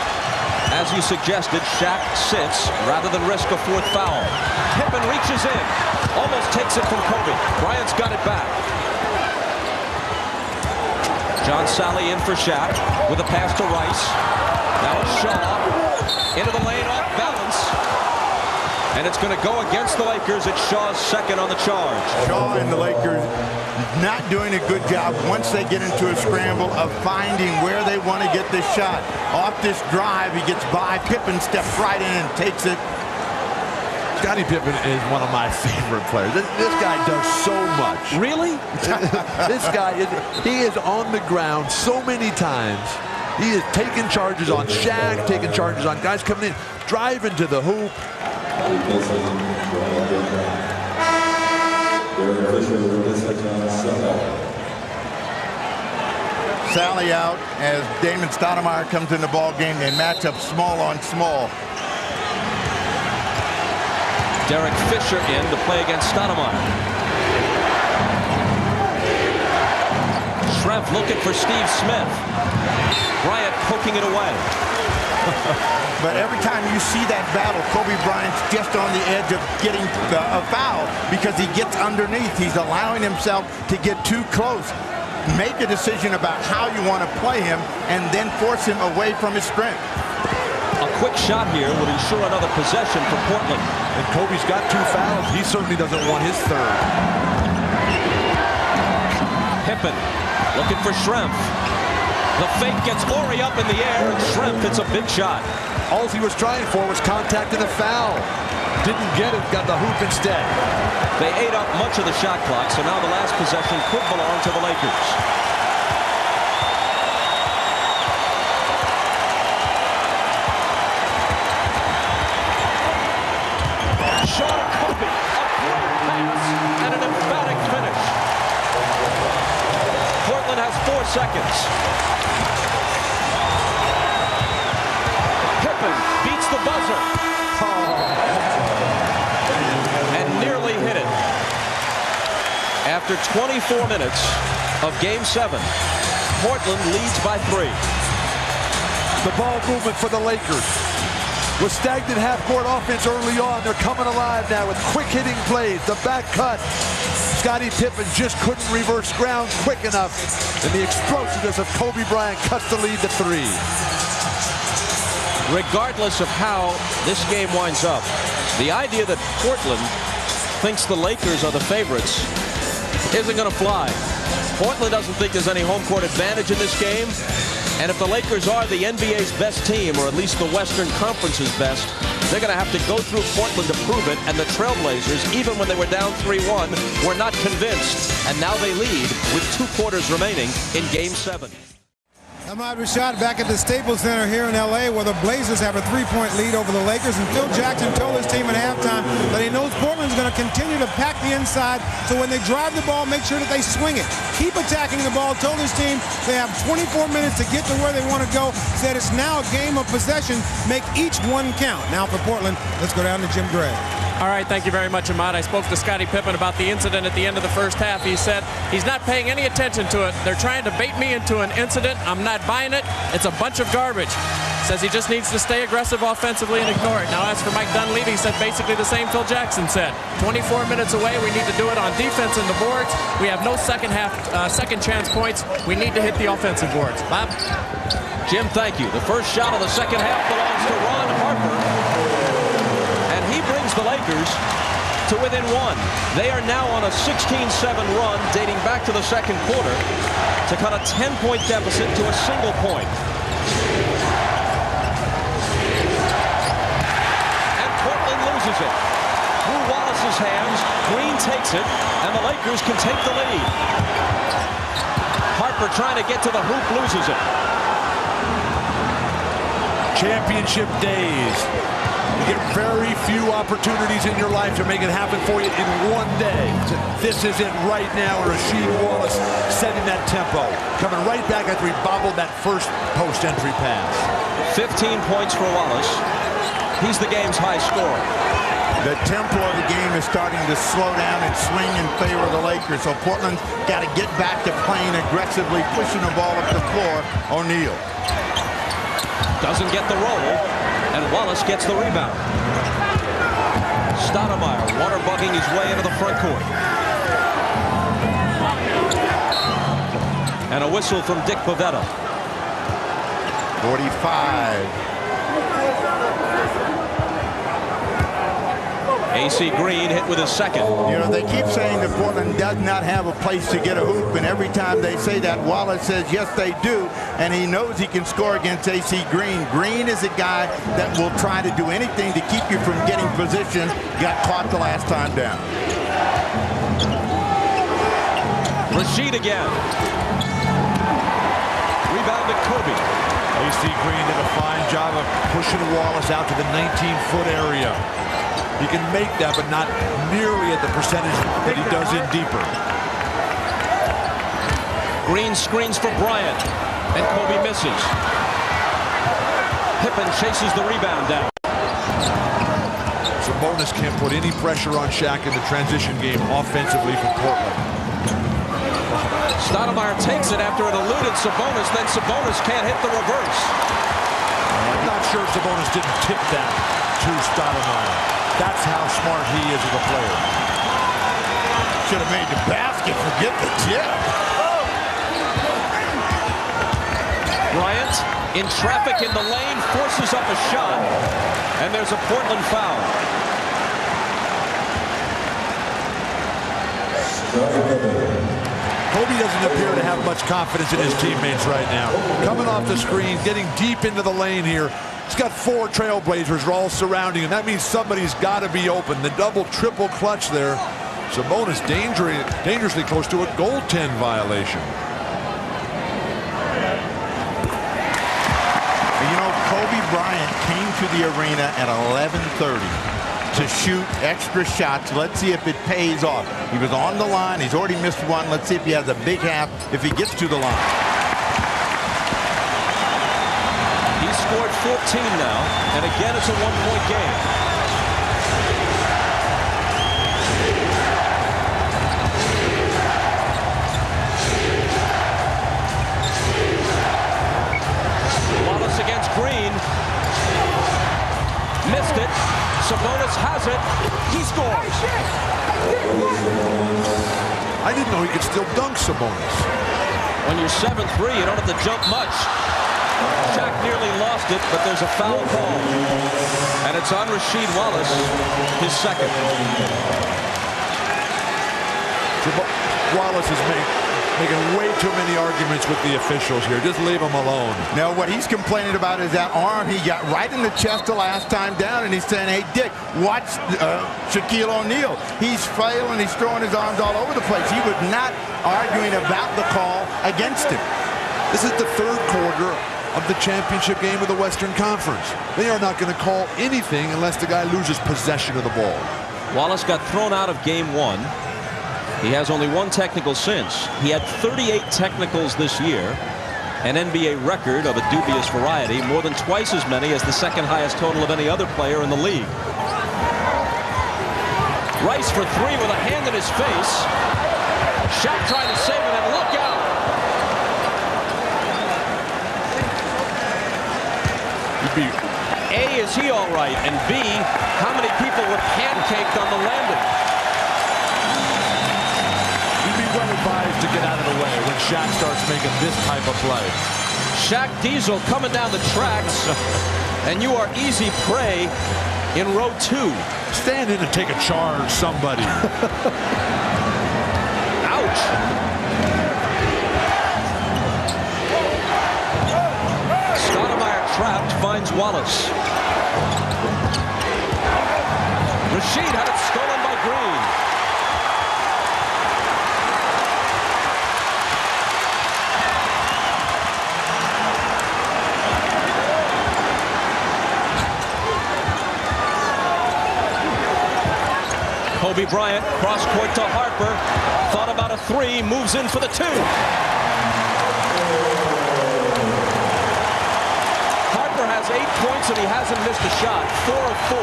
As you suggested, Shaq sits rather than risk a 4th foul. Pippen reaches in, almost takes it from Kobe. Bryant's got it back. John Sally in for Shaq with a pass to Rice. Now it's Shaw into the lane, off balance. And it's going to go against the Lakers. It's Shaw's second on the charge. Shaw and the Lakers not doing a good job once they get into a scramble of finding where they want to get this shot. Off this drive, he gets by. Pippen steps right in and takes it. Scottie Pippen is one of my favorite players. This guy does so much. Really? This guy, he is on the ground so many times. He is taking charges on Shaq, taking charges on guys coming in, driving to the hoop. Sally out as Damon Stoudemire comes in the ball game. They match up small on small. Derek Fisher in to play against Stoudemire. Schrempf looking for Steve Smith. Bryant poking it away. But every time you see that battle, Kobe Bryant's just on the edge of getting a foul because he gets underneath. He's allowing himself to get too close. Make a decision about how you want to play him and then force him away from his strength. A quick shot here would ensure another possession for Portland. And Kobe's got 2 fouls. He certainly doesn't want his 3rd. Pippen looking for Schrempf. The fake gets Ori up in the air, and Schrempf hits a big shot. All he was trying for was contact and a foul. Didn't get it, got the hoop instead. They ate up much of the shot clock, so now the last possession could belong to the Lakers. Shot of Kobe, a great pass, and an emphatic finish. Portland has 4 seconds. Pippen beats the buzzer. And nearly hit it. After 24 minutes of Game 7, Portland leads by 3. The ball movement for the Lakers. With stagnant half-court offense early on, they're coming alive now with quick hitting plays. The back cut. Scottie Pippen just couldn't reverse ground quick enough. And the explosiveness of Kobe Bryant cuts the lead to 3. Regardless of how this game winds up, the idea that Portland thinks the Lakers are the favorites isn't going to fly. Portland doesn't think there's any home court advantage in this game. And if the Lakers are the NBA's best team, or at least the Western Conference's best, they're going to have to go through Portland to prove it. And the Trailblazers, even when they were down 3-1, were not convinced. And now they lead with 2 quarters remaining in Game 7. Ahmad Rashad back at the Staples Center here in L.A. where the Blazers have a 3-point lead over the Lakers. And Phil Jackson told his team at halftime that he knows Portland's going to continue to pack the inside. So when they drive the ball, make sure that they swing it. Keep attacking the ball. Told his team they have 24 minutes to get to where they want to go. Said it's now a game of possession. Make each one count. Now for Portland, let's go down to Jim Gray. All right, thank you very much, Ahmad. I spoke to Scottie Pippen about the incident at the end of the first half. He said he's not paying any attention to it. They're trying to bait me into an incident. I'm not buying it. It's a bunch of garbage. Says he just needs to stay aggressive offensively and ignore it. Now, as for Mike Dunleavy, he said basically the same Phil Jackson said. 24 minutes away. We need to do it on defense and the boards. We have no second chance points. We need to hit the offensive boards. Bob? Jim, thank you. The first shot of the second half belongs to Ron Harper. The Lakers to within one. They are now on a 16-7 run dating back to the second quarter to cut a 10-point deficit to a single point. And Portland loses it. Through Wallace's hands, Green takes it, and the Lakers can take the lead. Harper trying to get to the hoop, loses it. Championship days. You get very few opportunities in your life to make it happen for you in one day. This is it right now. Rasheed Wallace setting that tempo. Coming right back after he bobbled that first post-entry pass. 15 points for Wallace. He's the game's high scorer. The tempo of the game is starting to slow down and swing in favor of the Lakers. So Portland's got to get back to playing aggressively, pushing the ball up the floor. O'Neal doesn't get the roll. And Wallace gets the rebound. Stoudemire water bugging his way into the front court. And a whistle from Dick Pavetta. 45. AC Green hit with his second. You know, they keep saying that Portland does not have a place to get a hoop, and every time they say that, Wallace says, yes, they do, and he knows he can score against AC Green. Green is a guy that will try to do anything to keep you from getting position. Got caught the last time down. Rasheed again. Rebound to Kobe. AC Green did a fine job of pushing Wallace out to the 19-foot area. He can make that, but not nearly at the percentage that he does in deeper. Green screens for Bryant, and Kobe misses. Pippen chases the rebound down. Sabonis can't put any pressure on Shaq in the transition game offensively for Portland. Stoudemire takes it after it eluded Sabonis, then Sabonis can't hit the reverse. I'm not sure Sabonis didn't tip that to Stoudemire. That's how smart he is as a player. Should have made the basket, forget the tip. Bryant in traffic in the lane, forces up a shot, and there's a Portland foul. Kobe doesn't appear to have much confidence in his teammates right now. Coming off the screen, getting deep into the lane here. He's got 4 Trailblazers all surrounding him. That means somebody's got to be open. The double, triple clutch there. Sabonis dangerously close to a goaltend violation. You know, Kobe Bryant came to the arena at 11:30 to shoot extra shots. Let's see if it pays off. He was on the line. He's already missed one. Let's see if he has a big half if he gets to the line. Scored 14 now, and again it's a one-point game. Wallace against Green. Missed it. Sabonis has it. He scores. I didn't know he could still dunk Sabonis. When you're 7'3", you don't have to jump much. Shaq nearly lost it, but there's a foul call. And it's on Rasheed Wallace, his second. Wallace is making way too many arguments with the officials here. Just leave him alone. Now, what he's complaining about is that arm he got right in the chest the last time down, and he's saying, hey, Dick, watch Shaquille O'Neal. He's flailing, he's throwing his arms all over the place. He was not arguing about the call against him. This is the third quarter of the championship game of the Western Conference. They are not going to call anything unless the guy loses possession of the ball. Wallace got thrown out of game 1. He has only 1 technical since. He had 38 technicals this year, an NBA record of a dubious variety, more than twice as many as the second highest total of any other player in the league. Rice for 3 with a hand in his face. Shaq trying to save it, and look out! A, is he all right? And B, how many people were pancaked on the landing? He'd be well advised to get out of the way when Shaq starts making this type of play. Shaq Diesel coming down the tracks, and you are easy prey in row 2. Stand in and take a charge, somebody. Ouch. Stoudemire trapped, finds Wallace. Rasheed had it stolen by Green. Kobe Bryant, cross court to Harper. Thought about a 3, moves in for the 2. Harper has 8 points and he hasn't missed a shot. 4 of 4.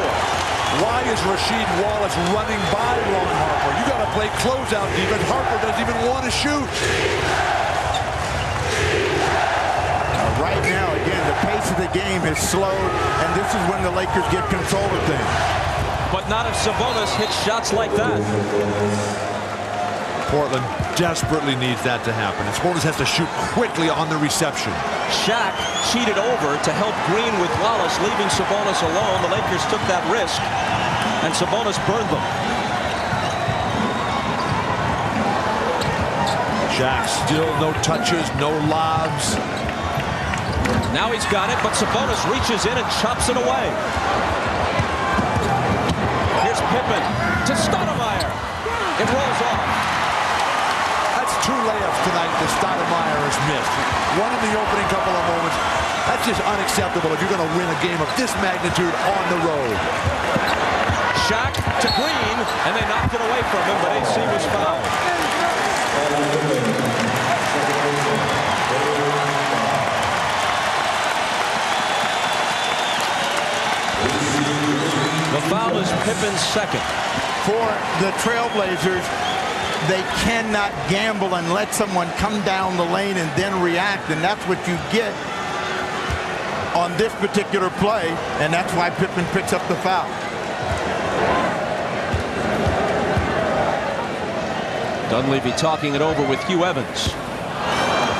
Why is Rasheed Wallace running by Ron Harper? You got to play closeout defense. Harper doesn't even want to shoot. Right now, again, the pace of the game has slowed, and this is when the Lakers get control of things. But not if Sabonis hits shots like that. Portland desperately needs that to happen. And Sabonis has to shoot quickly on the reception. Shaq cheated over to help Green with Wallace, leaving Sabonis alone. The Lakers took that risk, and Sabonis burned them. Shaq still no touches, no lobs. Now he's got it, but Sabonis reaches in and chops it away. Here's Pippen to Stoudemire. It rolls off. That's 2 layups tonight that Stoudemire has missed. One in the opening couple of moments. That's just unacceptable if you're going to win a game of this magnitude on the road. Shaq to Green, and they knocked it away from him, but AC was fouled. The foul is Pippen's second. For the Trailblazers, they cannot gamble and let someone come down the lane and then react, and that's what you get on this particular play, and that's why Pippen picks up the foul. Dunleavy talking it over with Hugh Evans.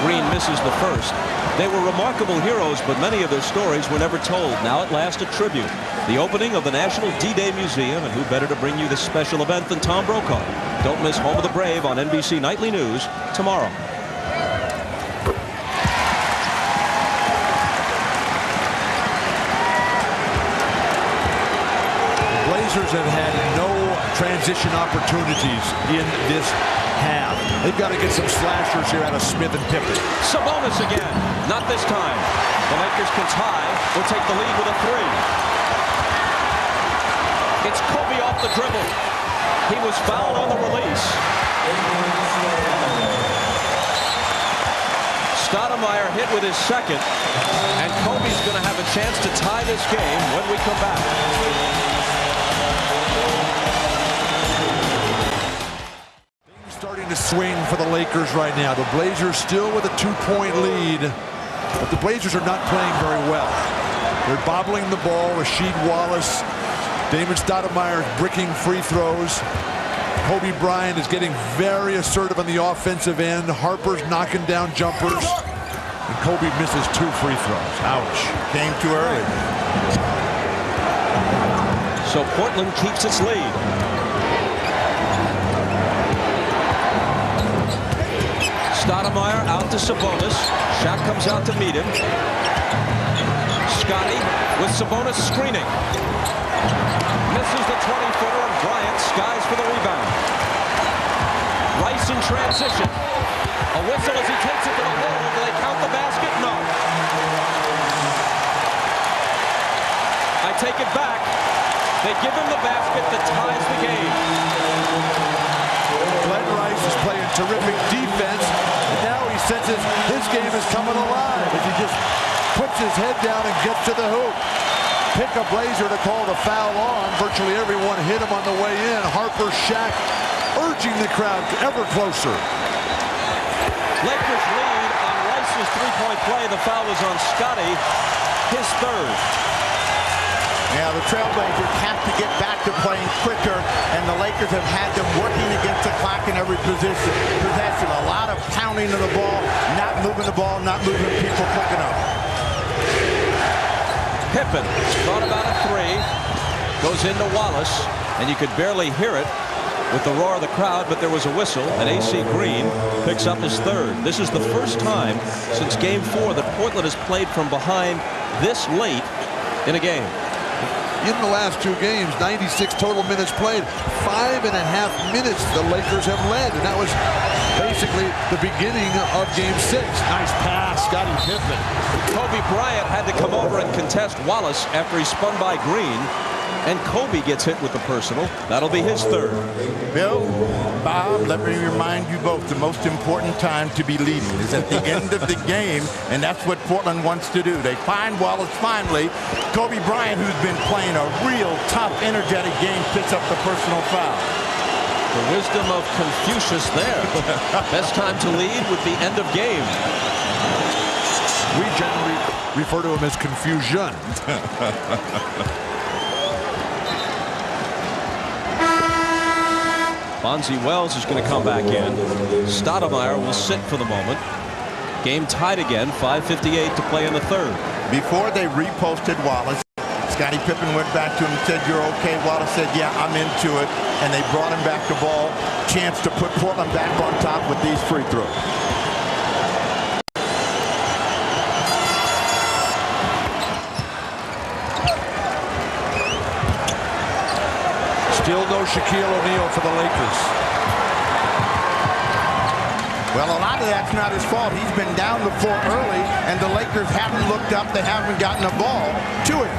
Green misses the first. They were remarkable heroes, but many of their stories were never told. Now at last a tribute. The opening of the National D-Day Museum, and who better to bring you this special event than Tom Brokaw. Don't miss Home of the Brave on NBC Nightly News tomorrow. The Blazers have had no transition opportunities in this half. They've got to get some slashers here out of Smith and Pippen. Sabonis again. Not this time. The Lakers can tie or take the lead with a 3. It's Kobe off the dribble. He was fouled on the release. Stoudemire hit with his second, and Kobe's going to have a chance to tie this game when we come back. Starting to swing for the Lakers right now. The Blazers still with a 2-point lead, but the Blazers are not playing very well. They're bobbling the ball. Rasheed Wallace, Damon Stoudemire is bricking free throws. Kobe Bryant is getting very assertive on the offensive end. Harper's knocking down jumpers. And Kobe misses 2 free throws. Ouch. Came too early. So Portland keeps its lead. Stoudemire out to Sabonis. Shaq comes out to meet him. Scotty with Sabonis screening. Misses the 20-footer, and Bryant skies for the rebound. Rice in transition. A whistle as he takes it to the hole. Do they count the basket? I take it back. They give him the basket that ties the game. Glenn Rice is playing terrific defense, and now he senses his game is coming alive as he just puts his head down and gets to the hoop. Pick a Blazer to call the foul on. Virtually everyone hit him on the way in. Harper, Shaq urging the crowd ever closer. Lakers lead on Rice's three-point play. The foul was on Scotty, his third. Yeah, the Trailblazers have to get back to playing quicker, and the Lakers have had them working against the clock in every possession. A lot of pounding of the ball, not moving the ball, not moving people quick enough. Pippen thought about a three, goes into Wallace, and you could barely hear it with the roar of the crowd, but there was a whistle, and A.C. Green picks up his third. This is the first time since Game 4 that Portland has played from behind this late in a game. In the last two games, 96 total minutes played. 5.5 minutes the Lakers have led, and that was basically the beginning of Game 6. Nice pass, Scottie Pippen. Kobe Bryant had to come over and contest Wallace after he spun by Green, and Kobe gets hit with the personal. That'll be his third. Bill, Bob, let me remind you both, the most important time to be leading is at the end of the game, and that's what Portland wants to do. They find Wallace finally. Kobe Bryant, who's been playing a real tough, energetic game, picks up the personal foul. The wisdom of Confucius there. Best time to lead would be end of game. We generally refer to him as confusion. Bonzi Wells is going to come back in. Stoudemire will sit for the moment. Game tied again, 5:58 to play in the third. Before they reposted Wallace, Scottie Pippen went back to him and said, "You're okay." Wallace said, "Yeah, I'm into it." And they brought him back the ball. Chance to put Portland back on top with these free throws. Still no Shaquille O'Neal for the Lakers. Well, a lot of that's not his fault. He's been down the floor early, and the Lakers haven't looked up. They haven't gotten the ball to him.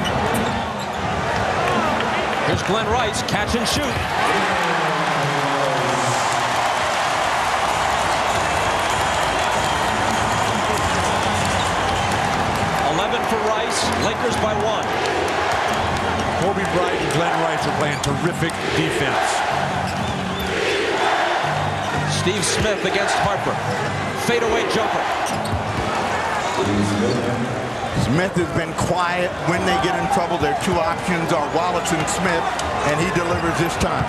Here's Glenn Rice, catch and shoot. For Rice, Lakers by 1. Kobe Bryant and Glenn Rice are playing terrific defense. Steve Smith against Harper. Fadeaway jumper. Smith has been quiet when they get in trouble. Their two options are Wallace and Smith, and he delivers this time.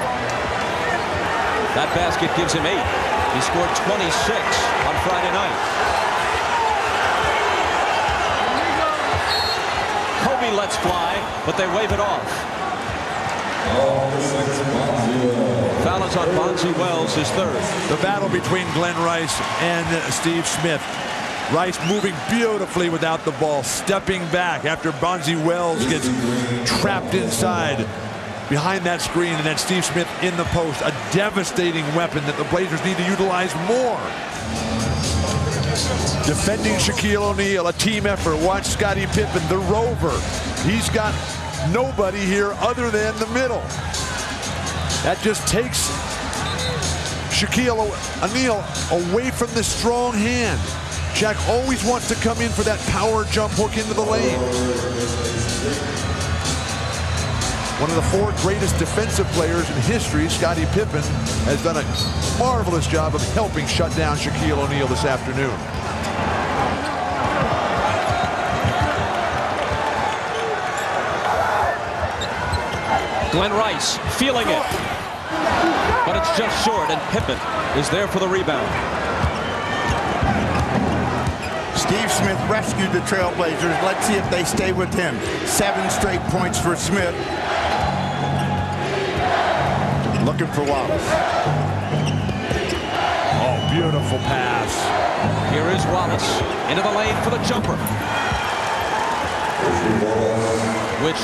That basket gives him 8. He scored 26 on Friday night. Kobe lets fly, but they wave it off. Foul is on Bonzi Wells, his third. The battle between Glenn Rice and Steve Smith. Rice moving beautifully without the ball, stepping back after Bonzi Wells gets trapped inside behind that screen, and then Steve Smith in the post. A devastating weapon that the Blazers need to utilize more. Defending Shaquille O'Neal, a team effort. Watch Scottie Pippen, the rover. He's got nobody here other than the middle. That just takes Shaquille O'Neal away from the strong hand. Shaq always wants to come in for that power jump hook into the lane. One of the 4 greatest defensive players in history, Scottie Pippen, has done a marvelous job of helping shut down Shaquille O'Neal this afternoon. Glenn Rice feeling it, but it's just short, and Pippen is there for the rebound. Steve Smith rescued the Trailblazers. Let's see if they stay with him. 7 straight points for Smith. Looking for Wallace. Oh, beautiful pass. Here is Wallace into the lane for the jumper, which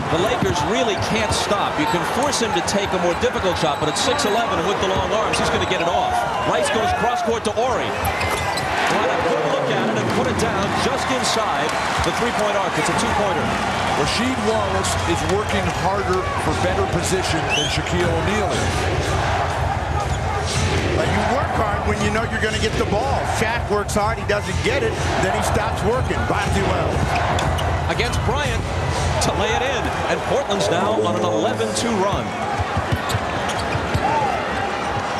the Lakers really can't stop. You can force him to take a more difficult shot, but at 6'11" and with the long arms, he's going to get it off. Rice goes cross-court to Ori. Want a good look at it and put it down just inside the three-point arc. It's a 2-pointer. Rasheed Wallace is working harder for better position than Shaquille O'Neal is. But you work hard when you know you're going to get the ball. Shaq works hard, he doesn't get it, then he stops working. Bonzi Wells. Against Bryant to lay it in, and Portland's now on an 11-2 run.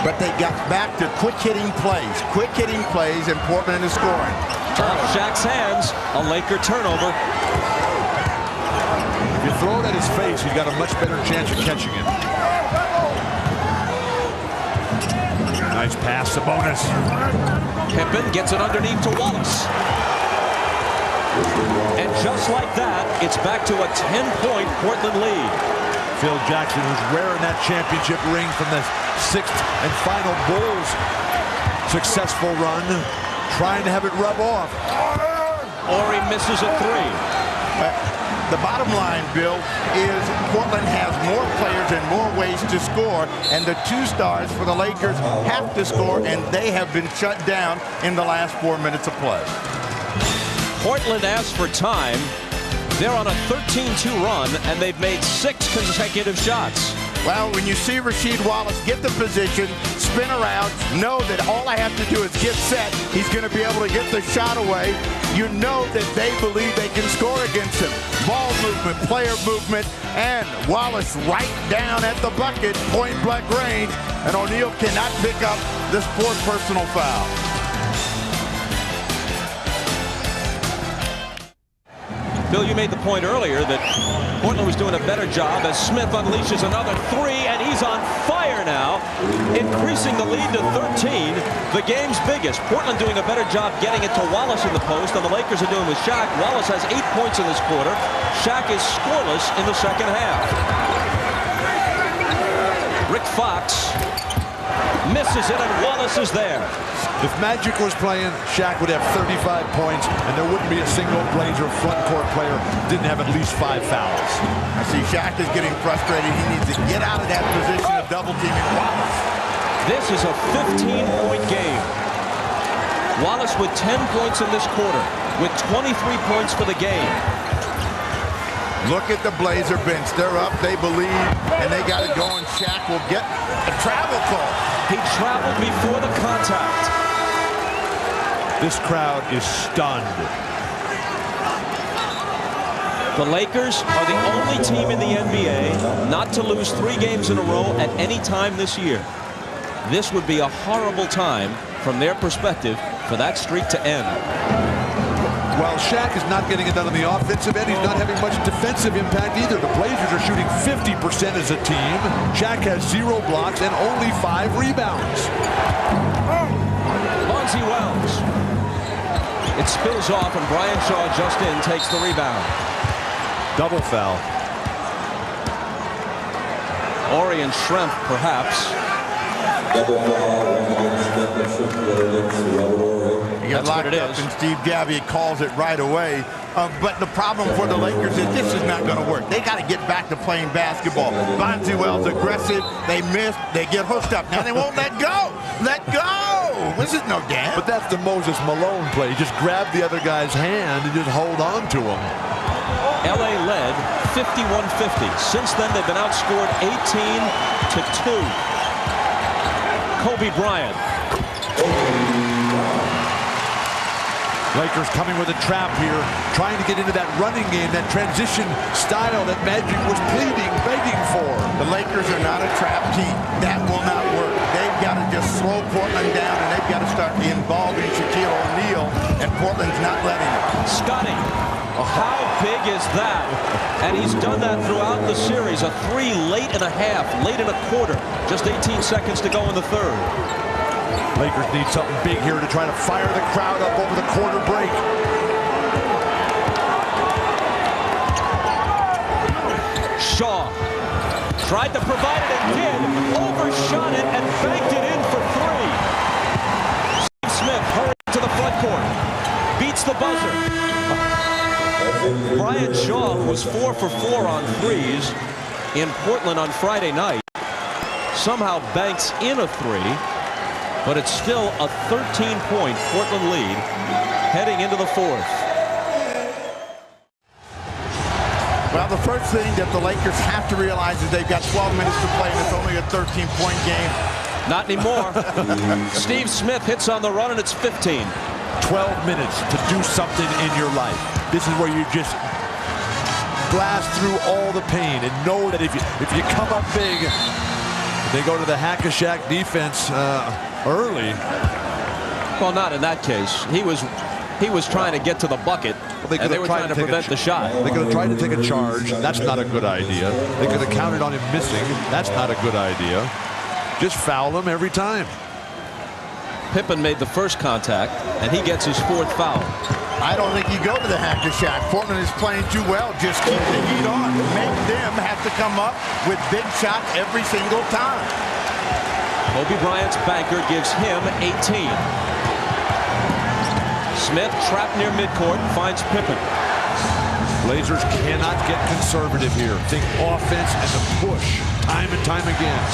But they got back to quick-hitting plays, and Portland is scoring. Off Shaq's hands, a Laker turnover. If you throw it at his face, he's got a much better chance of catching it. Nice pass, Sabonis. Pippen gets it underneath to Wallace. And just like that, it's back to a 10-point Portland lead. Phil Jackson, who's wearing that championship ring from the 6th and final Bulls successful run, trying to have it rub off. Or he misses a three. The bottom line, Bill, is Portland has more players and more ways to score, and the two stars for the Lakers have to score, and they have been shut down in the last 4 minutes of play. Portland asks for time. They're on a 13-2 run, and they've made 6 consecutive shots. Well, when you see Rasheed Wallace get the position, spin around, know that all I have to do is get set, he's going to be able to get the shot away. You know that they believe they can score against him. Ball movement, player movement, and Wallace right down at the bucket, point-blank range, and O'Neal cannot pick up this 4th personal foul. Bill, you made the point earlier that Portland was doing a better job as Smith unleashes another three, and he's on fire now, increasing the lead to 13, the game's biggest. Portland doing a better job getting it to Wallace in the post than the Lakers are doing with Shaq. Wallace has 8 points in this quarter. Shaq is scoreless in the second half. Rick Fox misses it, and Wallace is there. If Magic was playing, Shaq would have 35 points, and there wouldn't be a single Blazer front court player didn't have at least 5 fouls. I see Shaq is getting frustrated. He needs to get out of that position of double-teaming Wallace. This is a 15-point game. Wallace with 10 points in this quarter, with 23 points for the game. Look at the Blazer bench. They're up, they believe, and they got it going. Shaq will get a travel call. He traveled before the contact. This crowd is stunned. The Lakers are the only team in the NBA not to lose 3 games in a row at any time this year. This would be a horrible time, from their perspective, for that streak to end. Well, Shaq is not getting it done on the offensive end. He's not having much defensive impact either. The Blazers are shooting 50% as a team. Shaq has 0 blocks and only 5 rebounds. Bonzi Wells. It spills off, and Brian Shaw just in takes the rebound. Double foul. Ori and Schrempf, perhaps. He got locked up, and Steve Gavier calls it right away. But the problem for the Lakers is this is not going to work. They got to get back to playing basketball. Bonzi Wells aggressive. They miss. They get hooked up. Now they won't let go. Let go. This is no dance. But that's the Moses Malone play. Just grab the other guy's hand and just hold on to him. LA led 51-50. Since then, they've been outscored 18-2. Kobe Bryant. Lakers coming with a trap here, trying to get into that running game, that transition style that Magic was pleading, begging for. The Lakers are not a trap team. That will not work. They've got to just slow Portland down, and they've got to start involving Shaquille O'Neal, and Portland's not letting it. Scotty, how big is that? And he's done that throughout the series. A 3 late in a half, late in a quarter. Just 18 seconds to go in the third. Lakers need something big here to try to fire the crowd up over the quarter break. Shaw tried to provide it and did. Overshot it and banked it in for 3. Steve Smith hurried to the front court. Beats the buzzer. Brian Shaw, who was 4 for 4 on threes in Portland on Friday night, somehow banks in a 3. But it's still a 13-point Portland lead heading into the 4th. Well, the first thing that the Lakers have to realize is they've got 12 minutes to play, and it's only a 13-point game. Not anymore. Steve Smith hits on the run, and it's 15. 12 minutes to do something in your life. This is where you just blast through all the pain and know that if you come up big, they go to the hack-a-shack defense early. Well, not in that case. He was trying to get to the bucket, and they were trying to prevent the shot. They could have tried to take a charge. That's not a good idea. They could have counted on him missing. That's not a good idea. Just foul him every time. Pippen made the first contact, and he gets his 4th foul. I don't think you go to the hack-a-shack. Portland is playing too well. Just keep the heat on. Make them have to come up with big shots every single time. Kobe Bryant's banker gives him 18. Smith trapped near midcourt, finds Pippen. Blazers cannot get conservative here. Think offense and the push time and time again.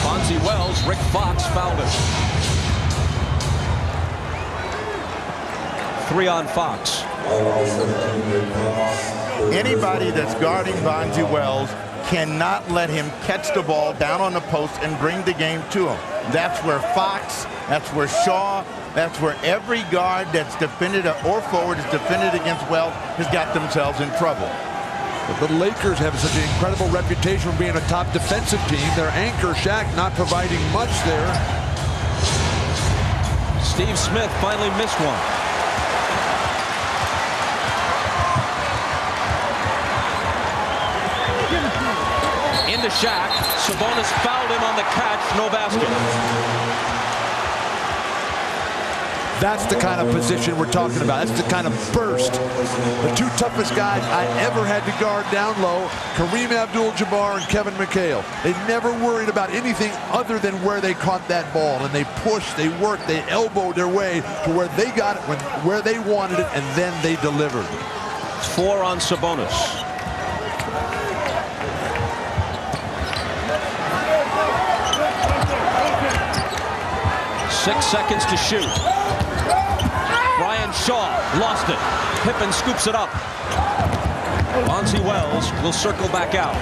Bonzi Wells, Rick Fox fouled him. 3 on Fox. Anybody that's guarding Bonzi Wells cannot let him catch the ball down on the post and bring the game to him. That's where Fox, that's where Shaw, that's where every guard that's defended or forward is defended against Wells has got themselves in trouble. But the Lakers have such an incredible reputation for being a top defensive team. Their anchor, Shaq, not providing much there. Steve Smith finally missed one. Into Shaq. Sabonis fouled him on the catch. No basket. That's the kind of position we're talking about. That's the kind of burst. The 2 toughest guys I ever had to guard down low, Kareem Abdul-Jabbar and Kevin McHale. They never worried about anything other than where they caught that ball. And they pushed, they worked, they elbowed their way to where they got it, where they wanted it, and then they delivered. 4 on Sabonis. Six seconds to shoot. Brian Shaw lost it. Pippen scoops it up. Bonzi Wells will circle back out.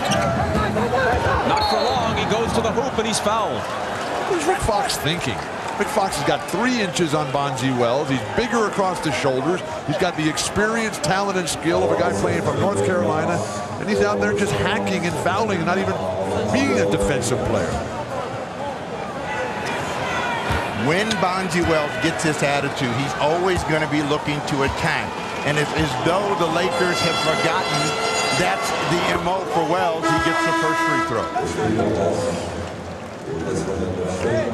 Not for long. He goes to the hoop and he's fouled. What is Rick Fox thinking? Rick Fox has got 3 inches on Bonzi Wells. He's bigger across the shoulders. He's got the experience, talent, and skill of a guy playing from North Carolina. And he's out there just hacking and fouling and not even being a defensive player. When Bonzi Wells gets this attitude, he's always going to be looking to attack. And it's as though the Lakers have forgotten that's the MO for Wells. He gets the first free throw.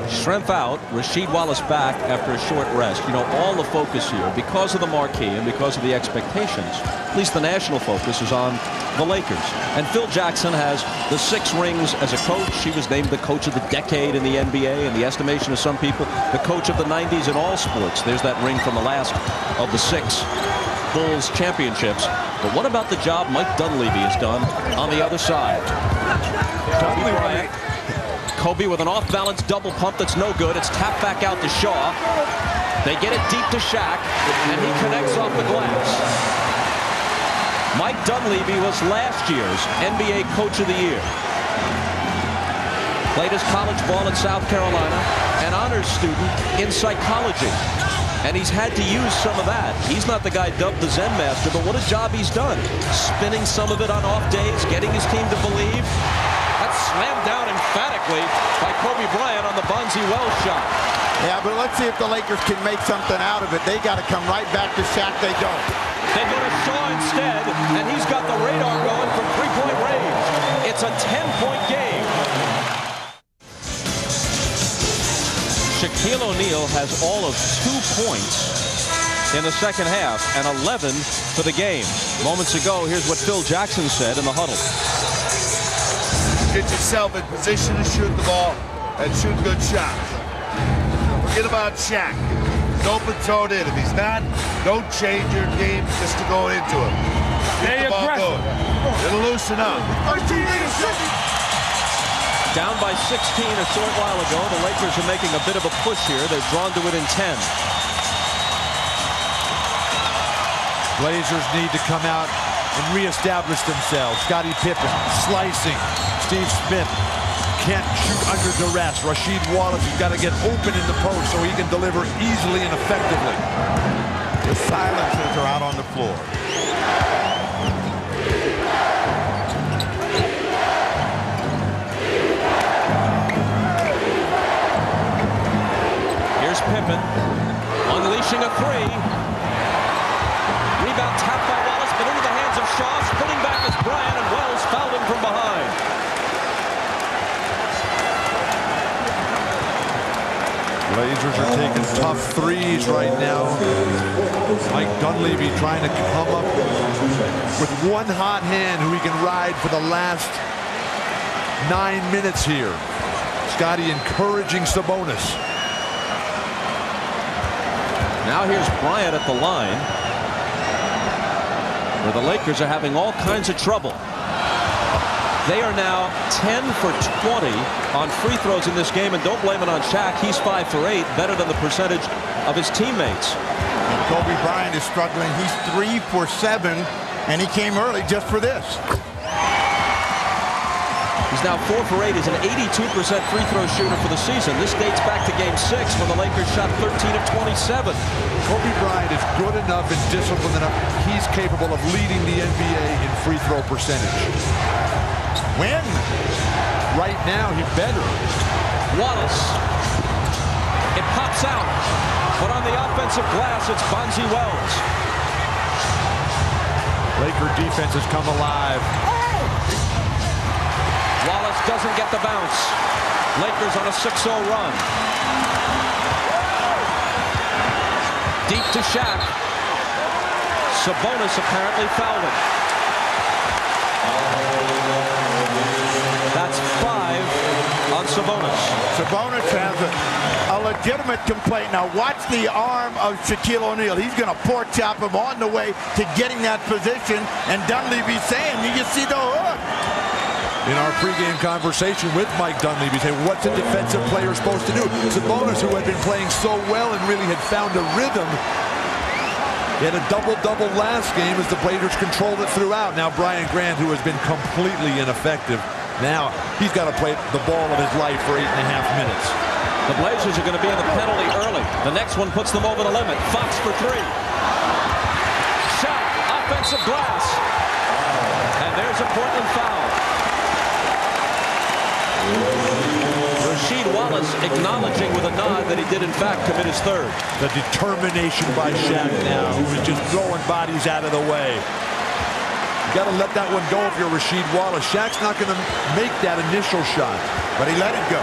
Schrempf out, Rasheed Wallace back after a short rest. You know, all the focus here, because of the marquee and because of the expectations, at least the national focus is on the Lakers. And Phil Jackson has the 6 rings as a coach. He was named the coach of the decade in the NBA, in the estimation of some people, the coach of the 90s in all sports. There's that ring from the last of the 6 Bulls championships. But what about the job Mike Dunleavy has done on the other side? Kobe Bryant. Kobe with an off-balance double pump that's no good. It's tapped back out to Shaw. They get it deep to Shaq, and he connects off the glass. Mike Dunleavy was last year's NBA Coach of the Year. Played his college ball at South Carolina, an honors student in psychology. And he's had to use some of that. He's not the guy dubbed the Zen Master, but what a job he's done. Spinning some of it on off days, getting his team to believe. That's slammed down emphatically by Kobe Bryant on the Bonzi Wells shot. Yeah, but let's see if the Lakers can make something out of it. They got to come right back to Shaq. They don't. They go to Shaw instead, and he's got the radar going from 3-point range. It's a 10-point game. Shaquille O'Neal has all of 2 points in the second half and 11 for the game. Moments ago, here's what Phil Jackson said in the huddle. Get yourself in position to shoot the ball and shoot good shots. Forget about Shaq. He's open-toed in. If he's not, don't change your game just to go into him. Get the ball going. It'll loosen up. Down by 16 a short while ago. The Lakers are making a bit of a push here. They're drawn to it in 10. Blazers need to come out and reestablish themselves. Scottie Pippen slicing. Steve Smith can't shoot under duress. Rasheed Wallace has got to get open in the post so he can deliver easily and effectively. The silencers are out on the floor. Here's Pippen unleashing a three. Rebound tapped by Wallace, but into the hands of Shaw. Spinning back is Bryant, and Wells fouled him from behind. Blazers are taking tough threes right now. Mike Dunleavy trying to come up with one hot hand who he can ride for the last 9 minutes here. Scottie encouraging Sabonis. Now here's Bryant at the line, where the Lakers are having all kinds of trouble. They are now 10 for 20 on free throws in this game, and don't blame it on Shaq. He's 5 for 8, better than the percentage of his teammates. And Kobe Bryant is struggling. He's 3 for 7, and he came early just for this. He's now 4 for 8. He's an 82% free throw shooter for the season. This dates back to Game 6 when the Lakers shot 13 of 27. Kobe Bryant is good enough and disciplined enough. He's capable of leading the NBA in free throw percentage. When? Right now, he better. Wallace. It pops out. But on the offensive glass, it's Bonzi Wells. Laker defense has come alive. Wallace doesn't get the bounce. Lakers on a 6-0 run. Deep to Shaq. Sabonis apparently fouled him. That's 5 on Sabonis. Sabonis has a legitimate complaint. Now watch the arm of Shaquille O'Neal. He's going to pork chop him on the way to getting that position. And Dunleavy saying, you can see the hook. In our pregame conversation with Mike Dunleavy, say, what's a defensive player supposed to do? Sabonis, who had been playing so well and really had found a rhythm, he had a double-double last game as the Blazers controlled it throughout. Now Brian Grant, who has been completely ineffective, now he's got to play the ball of his life for 8.5 minutes. The Blazers are going to be in the penalty early. The next one puts them over the limit. Fox for 3. Shot, offensive glass. And there's a Portland foul. Rasheed Wallace acknowledging with a nod that he did in fact commit his third. The determination by Shaq now, who is just throwing bodies out of the way. You got to let that one go if you're Rasheed Wallace. Shaq's not going to make that initial shot, But he let it go.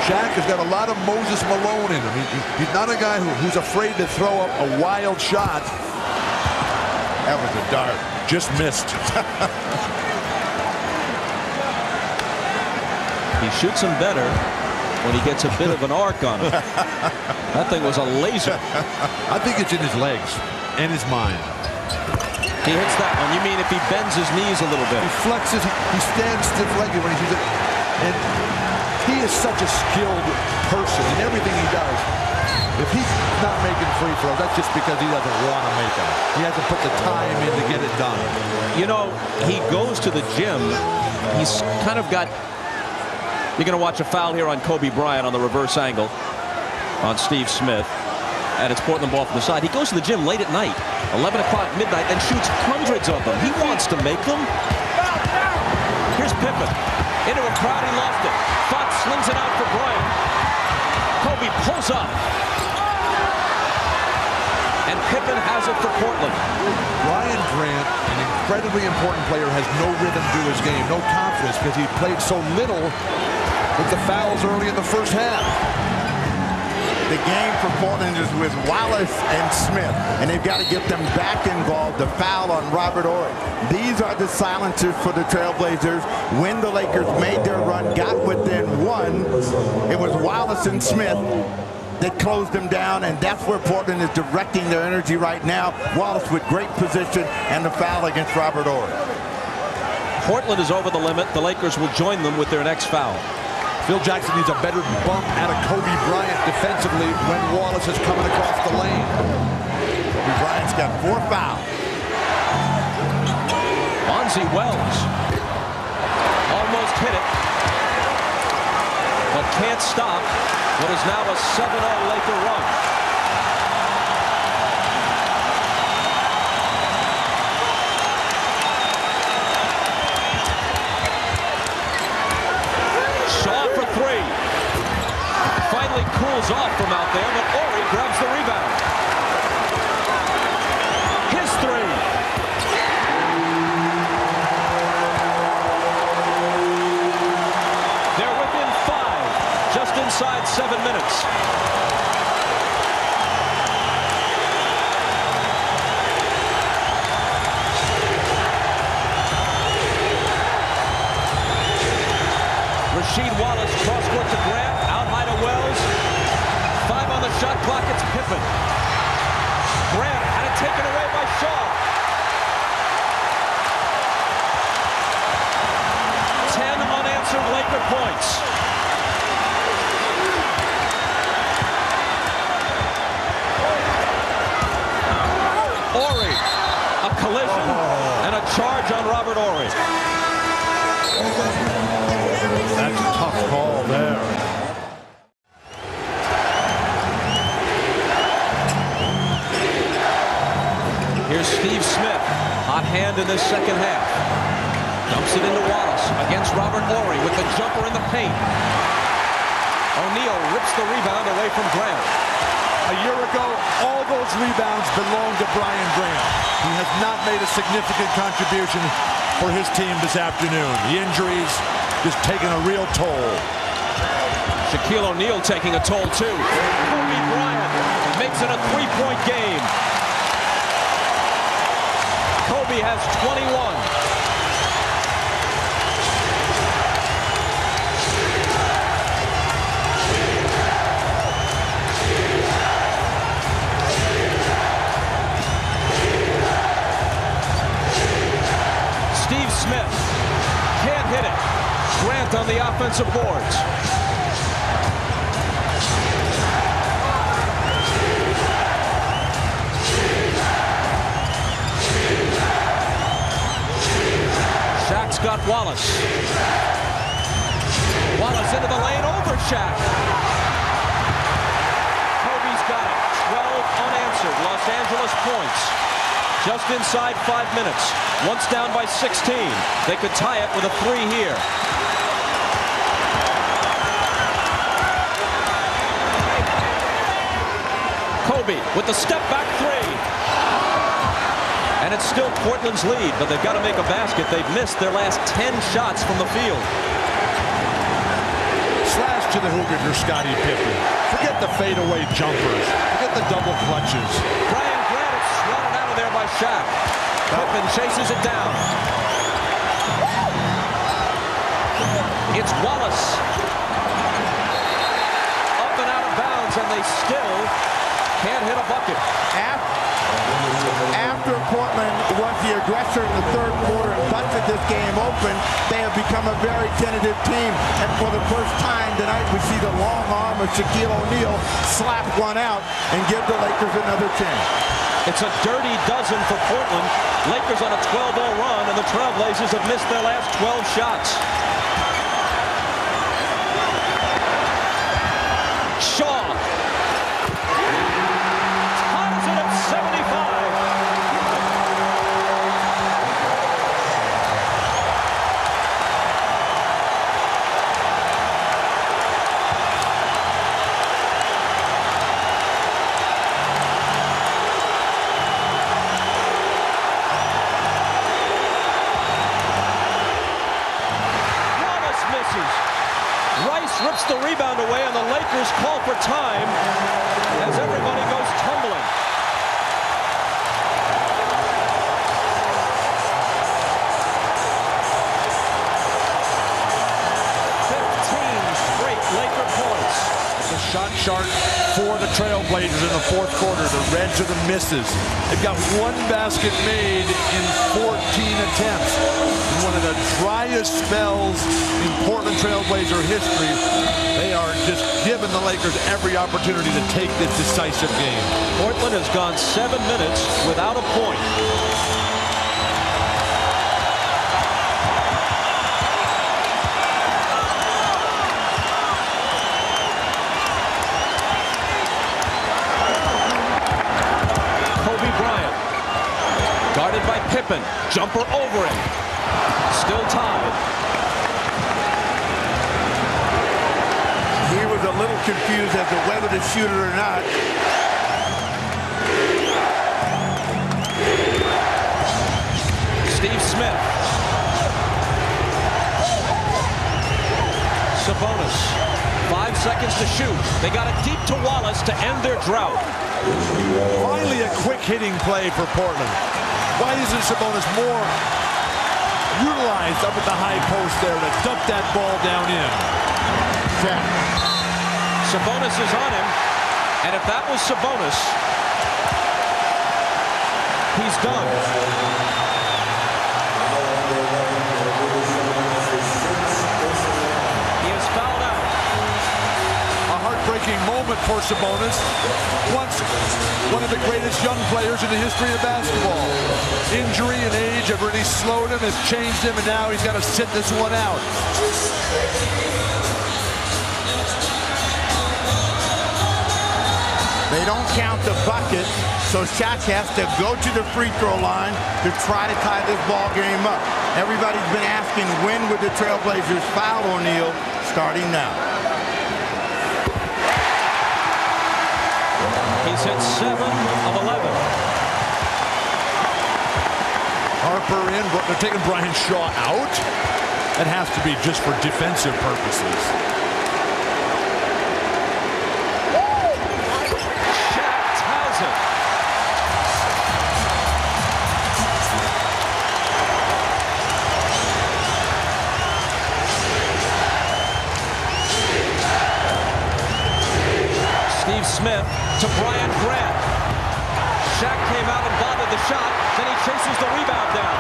Shaq has got a lot of Moses Malone in him. He's not a guy who's afraid to throw up a wild shot. That was a dart. Just missed. He shoots him better when he gets a bit of an arc on him. That thing was a laser. I think it's in his legs and his mind. He hits that one. You mean if he bends his knees a little bit? He flexes, he stands stiff-legged when he shoots it. And he is such a skilled person in everything he does. If he's not making free throws, that's just because he doesn't want to make them. He hasn't put the time in to get it done. You know, he goes to the gym. He's kind of got... You're going to watch a foul here on Kobe Bryant on the reverse angle on Steve Smith. And it's Portland ball from the side. He goes to the gym late at night, 11 o'clock midnight, and shoots hundreds of them. He wants to make them. Here's Pippen. Into a crowd, he lost it. Fox slings it out for Bryant. Kobe pulls up. And Pippen has it for Portland. Brian Grant, an incredibly important player, has no rhythm to his game, no confidence, because he played so little with the fouls early in the first half. The game for Portland is with Wallace and Smith, and they've got to get them back involved. The foul on Robert Horry. These are the silencers for the Trailblazers. When the Lakers made their run, got within 1, it was Wallace and Smith that closed them down, and that's where Portland is directing their energy right now. Wallace with great position, and the foul against Robert Horry. Portland is over the limit. The Lakers will join them with their next foul. Phil Jackson needs a better bump out of Kobe Bryant defensively when Wallace is coming across the lane. Kobe Bryant's got 4 fouls. Bonzi Wells almost hit it, but can't stop what is now a 7-0 Laker run. Shaw for three. Finally cools off from out there, but Ori grabs the rebound. His three. They're within 5, just inside 7 minutes. Rasheed Wallace cross-court to Grant, out high to Wells. 5 on the shot clock, it's Pippen. Grant had it taken away by Shaw. 10 unanswered Laker points. Ori, a collision and a charge on Robert Ori. That's a tough call there. Here's Steve Smith, hot hand in this second half. Dumps it into Wallace against Robert Ori with the jumper in the paint. O'Neal rips the rebound away from Grant. A year ago, all those rebounds belonged to Brian Grant. He has not made a significant contribution for his team this afternoon. The injuries just taking a real toll. Shaquille O'Neal taking a toll too. Kobe Bryant makes it a 3-point game. Kobe has 21. Steve Smith can't hit it. Grant on the offensive boards. Shaq's got Wallace. Wallace into the lane over Shaq. Kobe's got it. 12 unanswered Los Angeles points. Just inside 5 minutes. Once down by 16. They could tie it with a 3 here. Kobe with the step back 3. And it's still Portland's lead, but they've got to make a basket. They've missed their last 10 shots from the field. Slash to the hoop if you're Scottie Pippen. Forget the fadeaway jumpers. Forget the double clutches. Brian Grant is swatted out of there by Shaq. Pippen chases it down. It's Wallace. Up and out of bounds, and they still can't hit a bucket. After Portland was the aggressor in the third quarter and busted this game open, they have become a very tentative team. And for the first time tonight, we see the long arm of Shaquille O'Neal slap one out and give the Lakers another chance. It's a dirty dozen for Portland. Lakers on a 12-0 run, and the Trailblazers have missed their last 12 shots. Shaw ties it at 75. Rice rips the rebound away, and the Lakers call for time as everybody goes tumbling. Straight Laker points. It's a shot chart for the Trailblazers in the fourth quarter. The reds are the misses. They've got one basket made in 14 attempts. In one of the driest spells in Portland Trailblazer history. They are just giving the Lakers every opportunity to take this decisive game. Portland has gone 7 minutes without a point. Kobe Bryant. Guarded by Pippen. Jumper over him. Still tied. He was a little confused as to whether to shoot it or not. Steve Smith. Sabonis. 5 seconds to shoot. They got it deep to Wallace to end their drought. Finally a quick hitting play for Portland. Why isn't Sabonis more utilized up at the high post there to dump that ball down in? Jack. Sabonis is on him. And if that was Sabonis, he's done. He is fouled out. A heartbreaking moment for Sabonis. Once one of the greatest young players in the history of basketball. Injury and age have really slowed him, has changed him, and now he's got to sit this one out. They don't count the bucket, so Shaq has to go to the free throw line to try to tie this ball game up. Everybody's been asking when would the Trailblazers foul O'Neal, starting now. He's hit 7 of 11. Harper in. They're taking Brian Shaw out. That has to be just for defensive purposes. Shaq ties it. Steve Smith to Brian Grant. Shaq came out and bothered the shot. Then he chases the rebound down.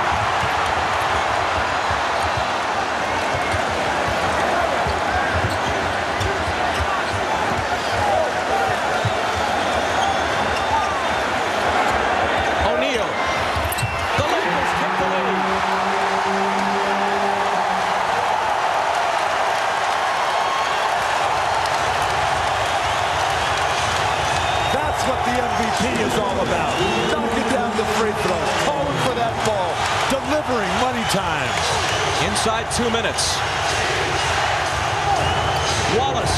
O'Neal. The Lakers take the lead. That's what the MVP is all about. Dunking down the free throw, calling for that ball, delivering money time. Inside 2 minutes. Wallace.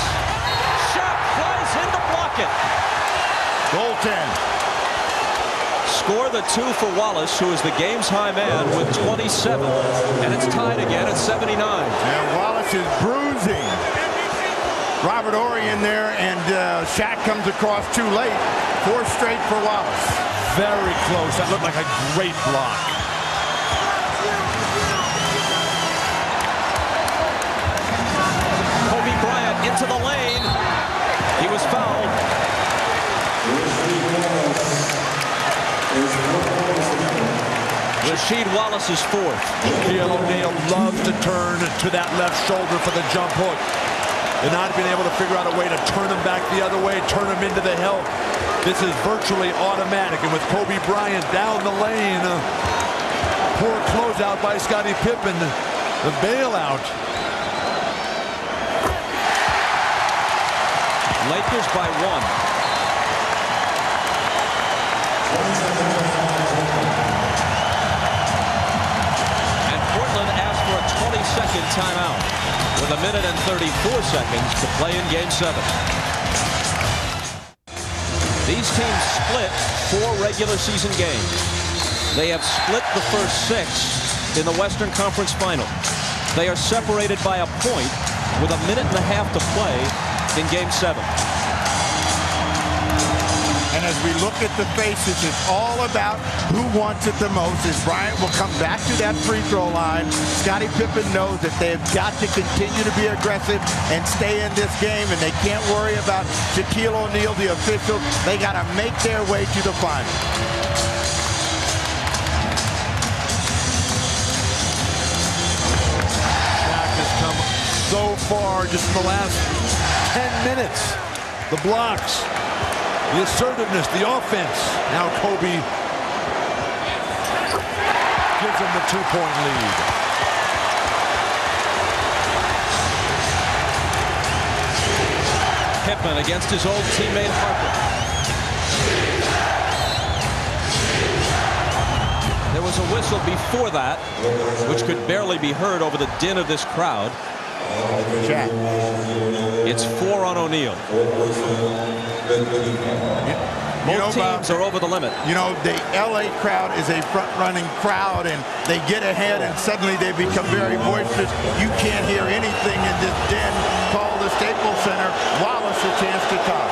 Shot flies in to block it. Goaltend. Score the 2 for Wallace, who is the game's high man with 27. And it's tied again at 79. And Wallace is bruising. Robert Horry in there, and Shaq comes across too late. 4 straight for Wallace. Very close. That looked like a great block. Kobe Bryant into the lane. He was fouled. Rasheed Wallace is 4th. Shaquille O'Neal loves to turn to that left shoulder for the jump hook. And not being able to figure out a way to turn him back the other way, turn him into the help. This is virtually automatic. And with Kobe Bryant down the lane, poor closeout by Scottie Pippen. The bailout. Lakers by 1. And Portland asked for a 20-second timeout with 1 minute and 34 seconds to play in Game 7. These teams split 4 regular season games. They have split the first 6 in the Western Conference Final. They are separated by a point with 1.5 minutes to play in Game 7. And as we look at the faces, it's all about who wants it the most. As Bryant will come back to that free throw line, Scottie Pippen knows that they've got to continue to be aggressive and stay in this game, and they can't worry about Shaquille O'Neal, the official. They got to make their way to the final. Shaq has come so far just in the last 10 minutes. The blocks, the assertiveness, the offense. Now Kobe gives him the 2-point lead. Pippen against his old teammate Harper. was a whistle before that, which could barely be heard over the din of this crowd. Jack. It's 4 on O'Neal. Both teams are over the limit. You know, the LA crowd is a front-running crowd, and they get ahead, and suddenly they become very boisterous. You can't hear anything in this den called the Staples Center. Wallace a chance to talk.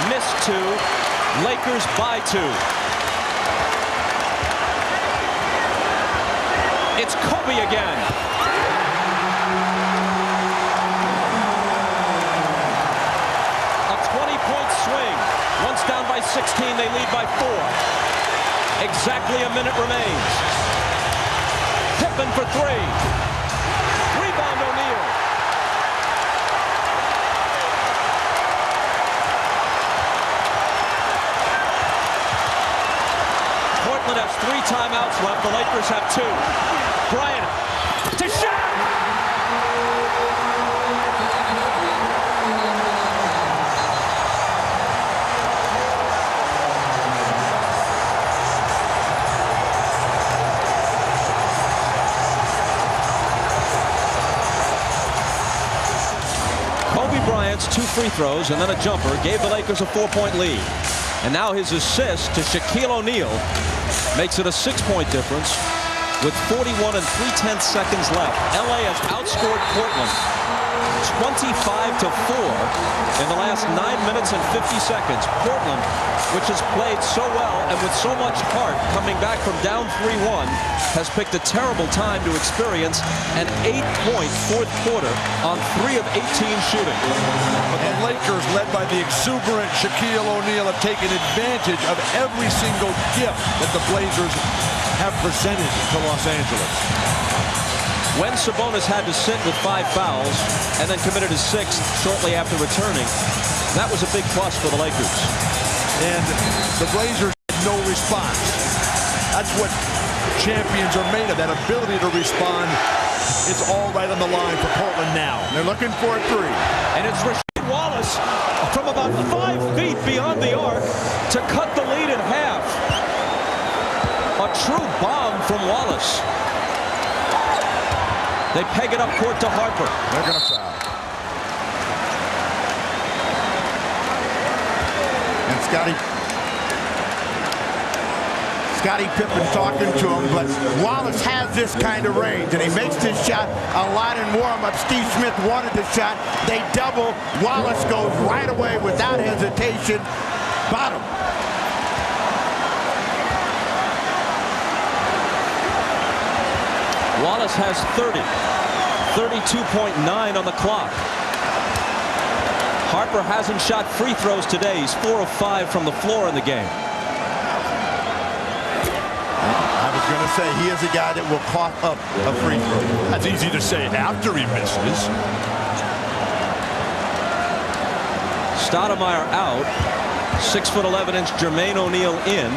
Missed 2. Lakers by 2. It's Kobe again. A 20-point swing. Once down by 16, they lead by 4. Exactly a minute remains. Pippen for 3. Rebound O'Neal. Portland has 3 timeouts left. The Lakers have 2. Bryant to Shaq. Kobe Bryant's 2 free throws and then a jumper gave the Lakers a 4-point lead. And now his assist to Shaquille O'Neal makes it a 6-point difference with 41 3/10 seconds left. LA has outscored Portland 25-4 in the last 9 minutes and 50 seconds. Portland, which has played so well and with so much heart coming back from down 3-1, has picked a terrible time to experience an 8-point fourth quarter on 3 of 18 shooting. But the Lakers, led by the exuberant Shaquille O'Neal, have taken advantage of every single gift that the Blazers have presented to Los Angeles. When Sabonis had to sit with 5 fouls and then committed his 6th shortly after returning, that was a big plus for the Lakers. And the Blazers had no response. That's what champions are made of, that ability to respond. It's all right on the line for Portland now. They're looking for a 3. And it's Rasheed Wallace from about 5 feet beyond the arc to cut the lead in half. A true bomb from Wallace. They peg it up court to Harper. They're going to foul. And Scottie Pippen talking to him, but Wallace has this kind of range, and he makes this shot a lot in warm-up. Steve Smith wanted the shot. They double. Wallace goes right away without hesitation. Bottom. Wallace has 30. 32.9 on the clock. Harper hasn't shot free throws today. He's 4 of 5 from the floor in the game. I was going to say, he is a guy that will cough up a free throw. That's easy to say after he misses. Stoudemire out. 6'11" Jermaine O'Neal in.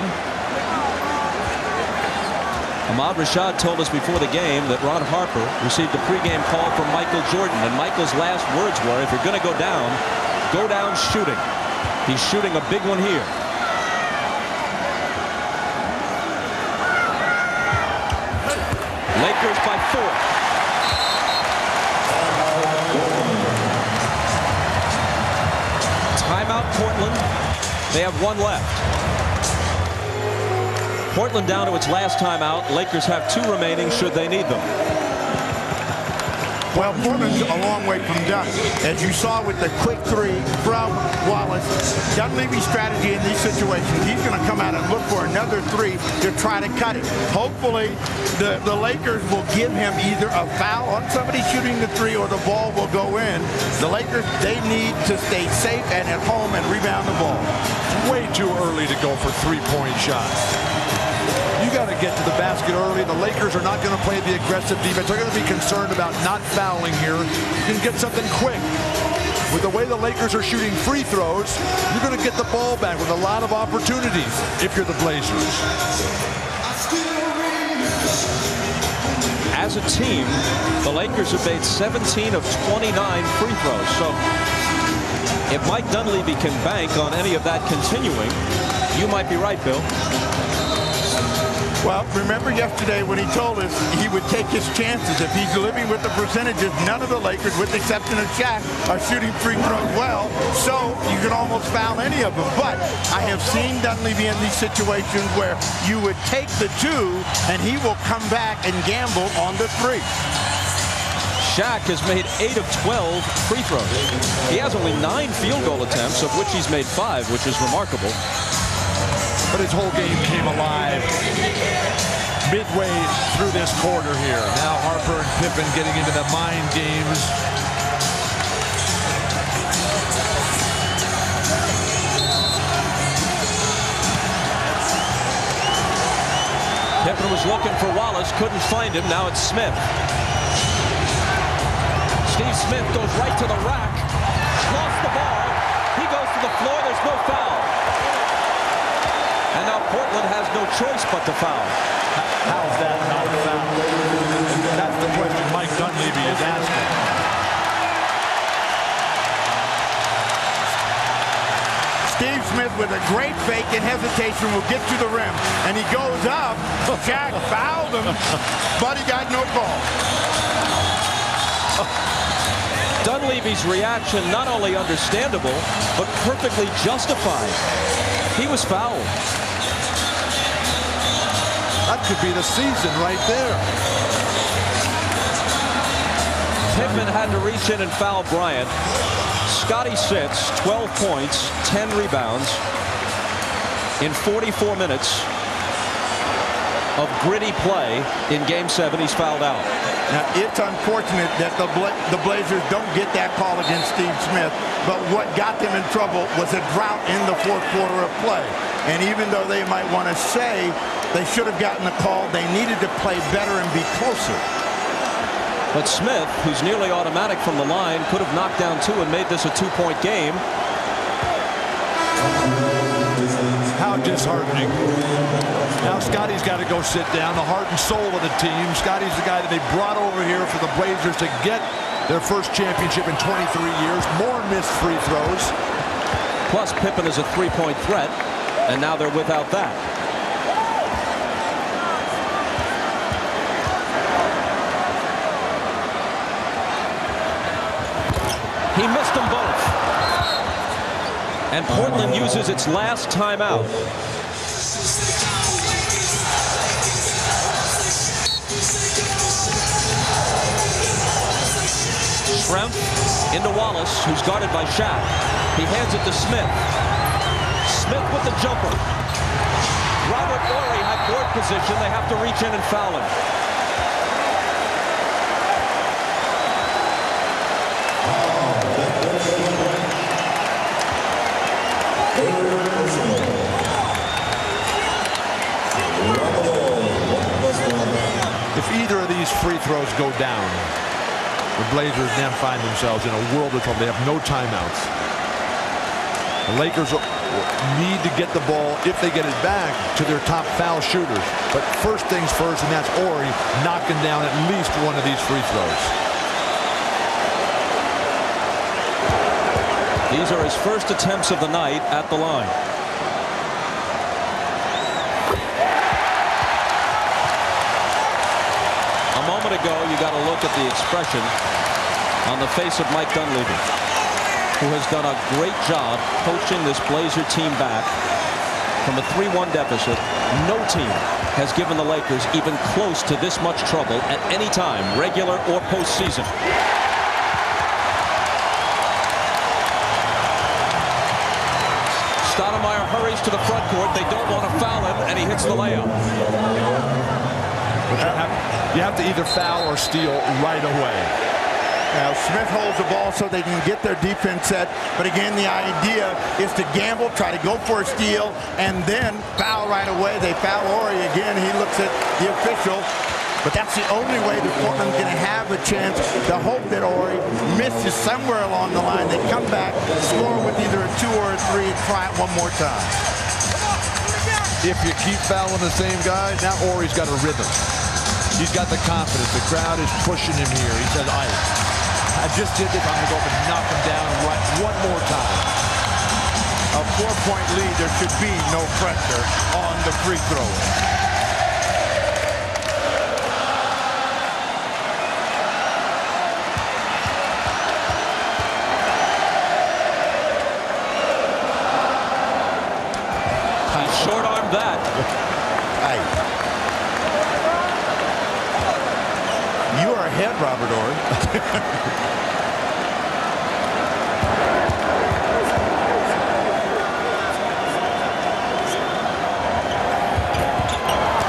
Ahmad Rashad told us before the game that Ron Harper received a pregame call from Michael Jordan, and Michael's last words were, if you're going to go down shooting. He's shooting a big one here. Lakers by 4. Timeout Portland. They have 1 left. Portland down to its last timeout. Lakers have 2 remaining should they need them. Well, Portland's a long way from done. As you saw with the quick three from Wallace, Dunleavy's strategy in these situations, he's going to come out and look for another three to try to cut it. Hopefully, the Lakers will give him either a foul on somebody shooting the three or the ball will go in. The Lakers, they need to stay safe and at home and rebound the ball. Way too early to go for three-point shots. You got to get to the basket early. The Lakers are not going to play the aggressive defense. They're going to be concerned about not fouling here. You can get something quick. With the way the Lakers are shooting free throws, you're going to get the ball back with a lot of opportunities if you're the Blazers. As a team, the Lakers have made 17 of 29 free throws. So if Mike Dunleavy can bank on any of that continuing, you might be right, Bill. Well, remember yesterday when he told us he would take his chances. If he's living with the percentages, none of the Lakers, with the exception of Shaq, are shooting free throws well. So you can almost foul any of them. But I have seen Dunleavy in these situations where you would take the two and he will come back and gamble on the three. Shaq has made 8 of 12 free throws. He has only 9 field goal attempts, of which he's made 5, which is remarkable. But his whole game came alive midway through this quarter here. Now Harper and Pippen getting into the mind games. Pippen was looking for Wallace, couldn't find him. Now it's Smith. Steve Smith goes right to the rack, lost the ball. He goes to the floor. There's no foul. And now Portland has no choice but to foul. How's that not a foul? That's the question Mike Dunleavy is asking. Steve Smith with a great fake and hesitation will get to the rim. And he goes up. Shaq fouled him, but he got no call. Dunleavy's reaction not only understandable, but perfectly justified. He was fouled. That could be the season right there. Pippen had to reach in and foul Bryant. Scotty sits, 12 points, 10 rebounds in 44 minutes of gritty play in Game 7. He's fouled out. Now, it's unfortunate that the Blazers don't get that call against Steve Smith, but what got them in trouble was a drought in the fourth quarter of play. And even though they might want to say they should have gotten the call, they needed to play better and be closer. But Smith, who's nearly automatic from the line, could have knocked down 2 and made this a 2-point game. How disheartening. Now Scotty's got to go sit down, the heart and soul of the team. Scotty's the guy that they brought over here for the Blazers to get their first championship in 23 years. More missed free throws. Plus Pippen is a 3-point threat, and now they're without that. He missed them both. And Portland uses its last timeout. Schrempf into Wallace, who's guarded by Shaq. He hands it to Smith. Smith with the jumper. Robert Horry had board position. They have to reach in and foul him. If either of these free throws go down, the Blazers then find themselves in a world of trouble. They have no timeouts. The Lakers need to get the ball, if they get it back, to their top foul shooters. But first things first, and that's Horry knocking down at least one of these free throws. These are his first attempts of the night at the line. A moment ago, you got to look at the expression on the face of Mike Dunleavy, who has done a great job coaching this Blazer team back from a 3-1 deficit No team has given the Lakers even close to this much trouble at any time, regular or postseason. Stoudemire hurries to the front court. They don't want to foul him, and he hits the layup. You have to either foul or steal right away. Now, Smith holds the ball so they can get their defense set. But again, the idea is to gamble, try to go for a steal, and then foul right away. They foul Ori again. He looks at the official. But that's the only way that Portland's going to have a chance to hope that Ori misses somewhere along the line. They come back, score with either a 2 or a 3, and try it one more time. If you keep fouling the same guy, now Ori's got a rhythm. He's got the confidence. The crowd is pushing him here. He says, I just did this. I'm going to go up and knock him down right one more time. A 4-point lead. There should be no pressure on the free thrower. Short-armed that. You are ahead, Robert Horry.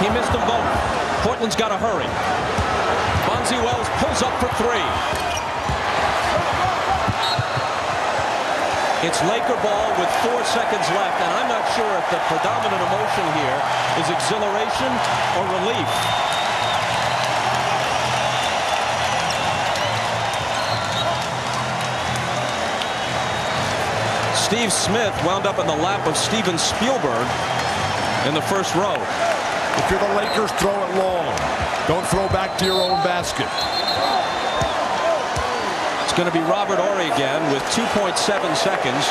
He missed them both. Portland's got to hurry. Bonzi Wells pulls up for 3. It's Laker ball with 4 seconds left, and I'm not sure if the predominant emotion here is exhilaration or relief. Steve Smith wound up in the lap of Steven Spielberg in the first row. If you're the Lakers, throw it long. Don't throw back to your own basket. It's going to be Robert Horry again with 2.7 seconds.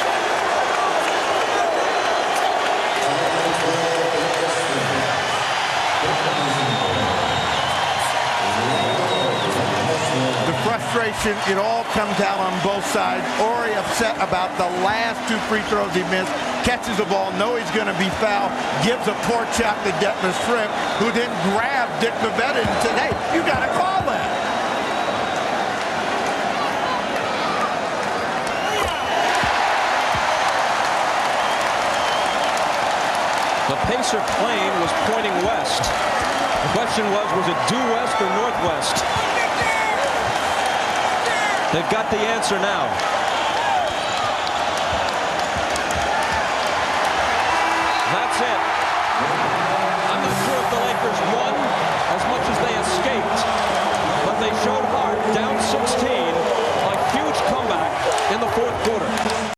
The frustration, it all comes out on both sides. Horry upset about the last 2 free throws he missed. Catches the ball, know he's going to be fouled, gives a poor chop to Detlef Schrempf, who then grabbed Dick Bavetta and said, hey, you got to call that. The Pacer plane was pointing west. The question was it due west or northwest? They've got the answer now.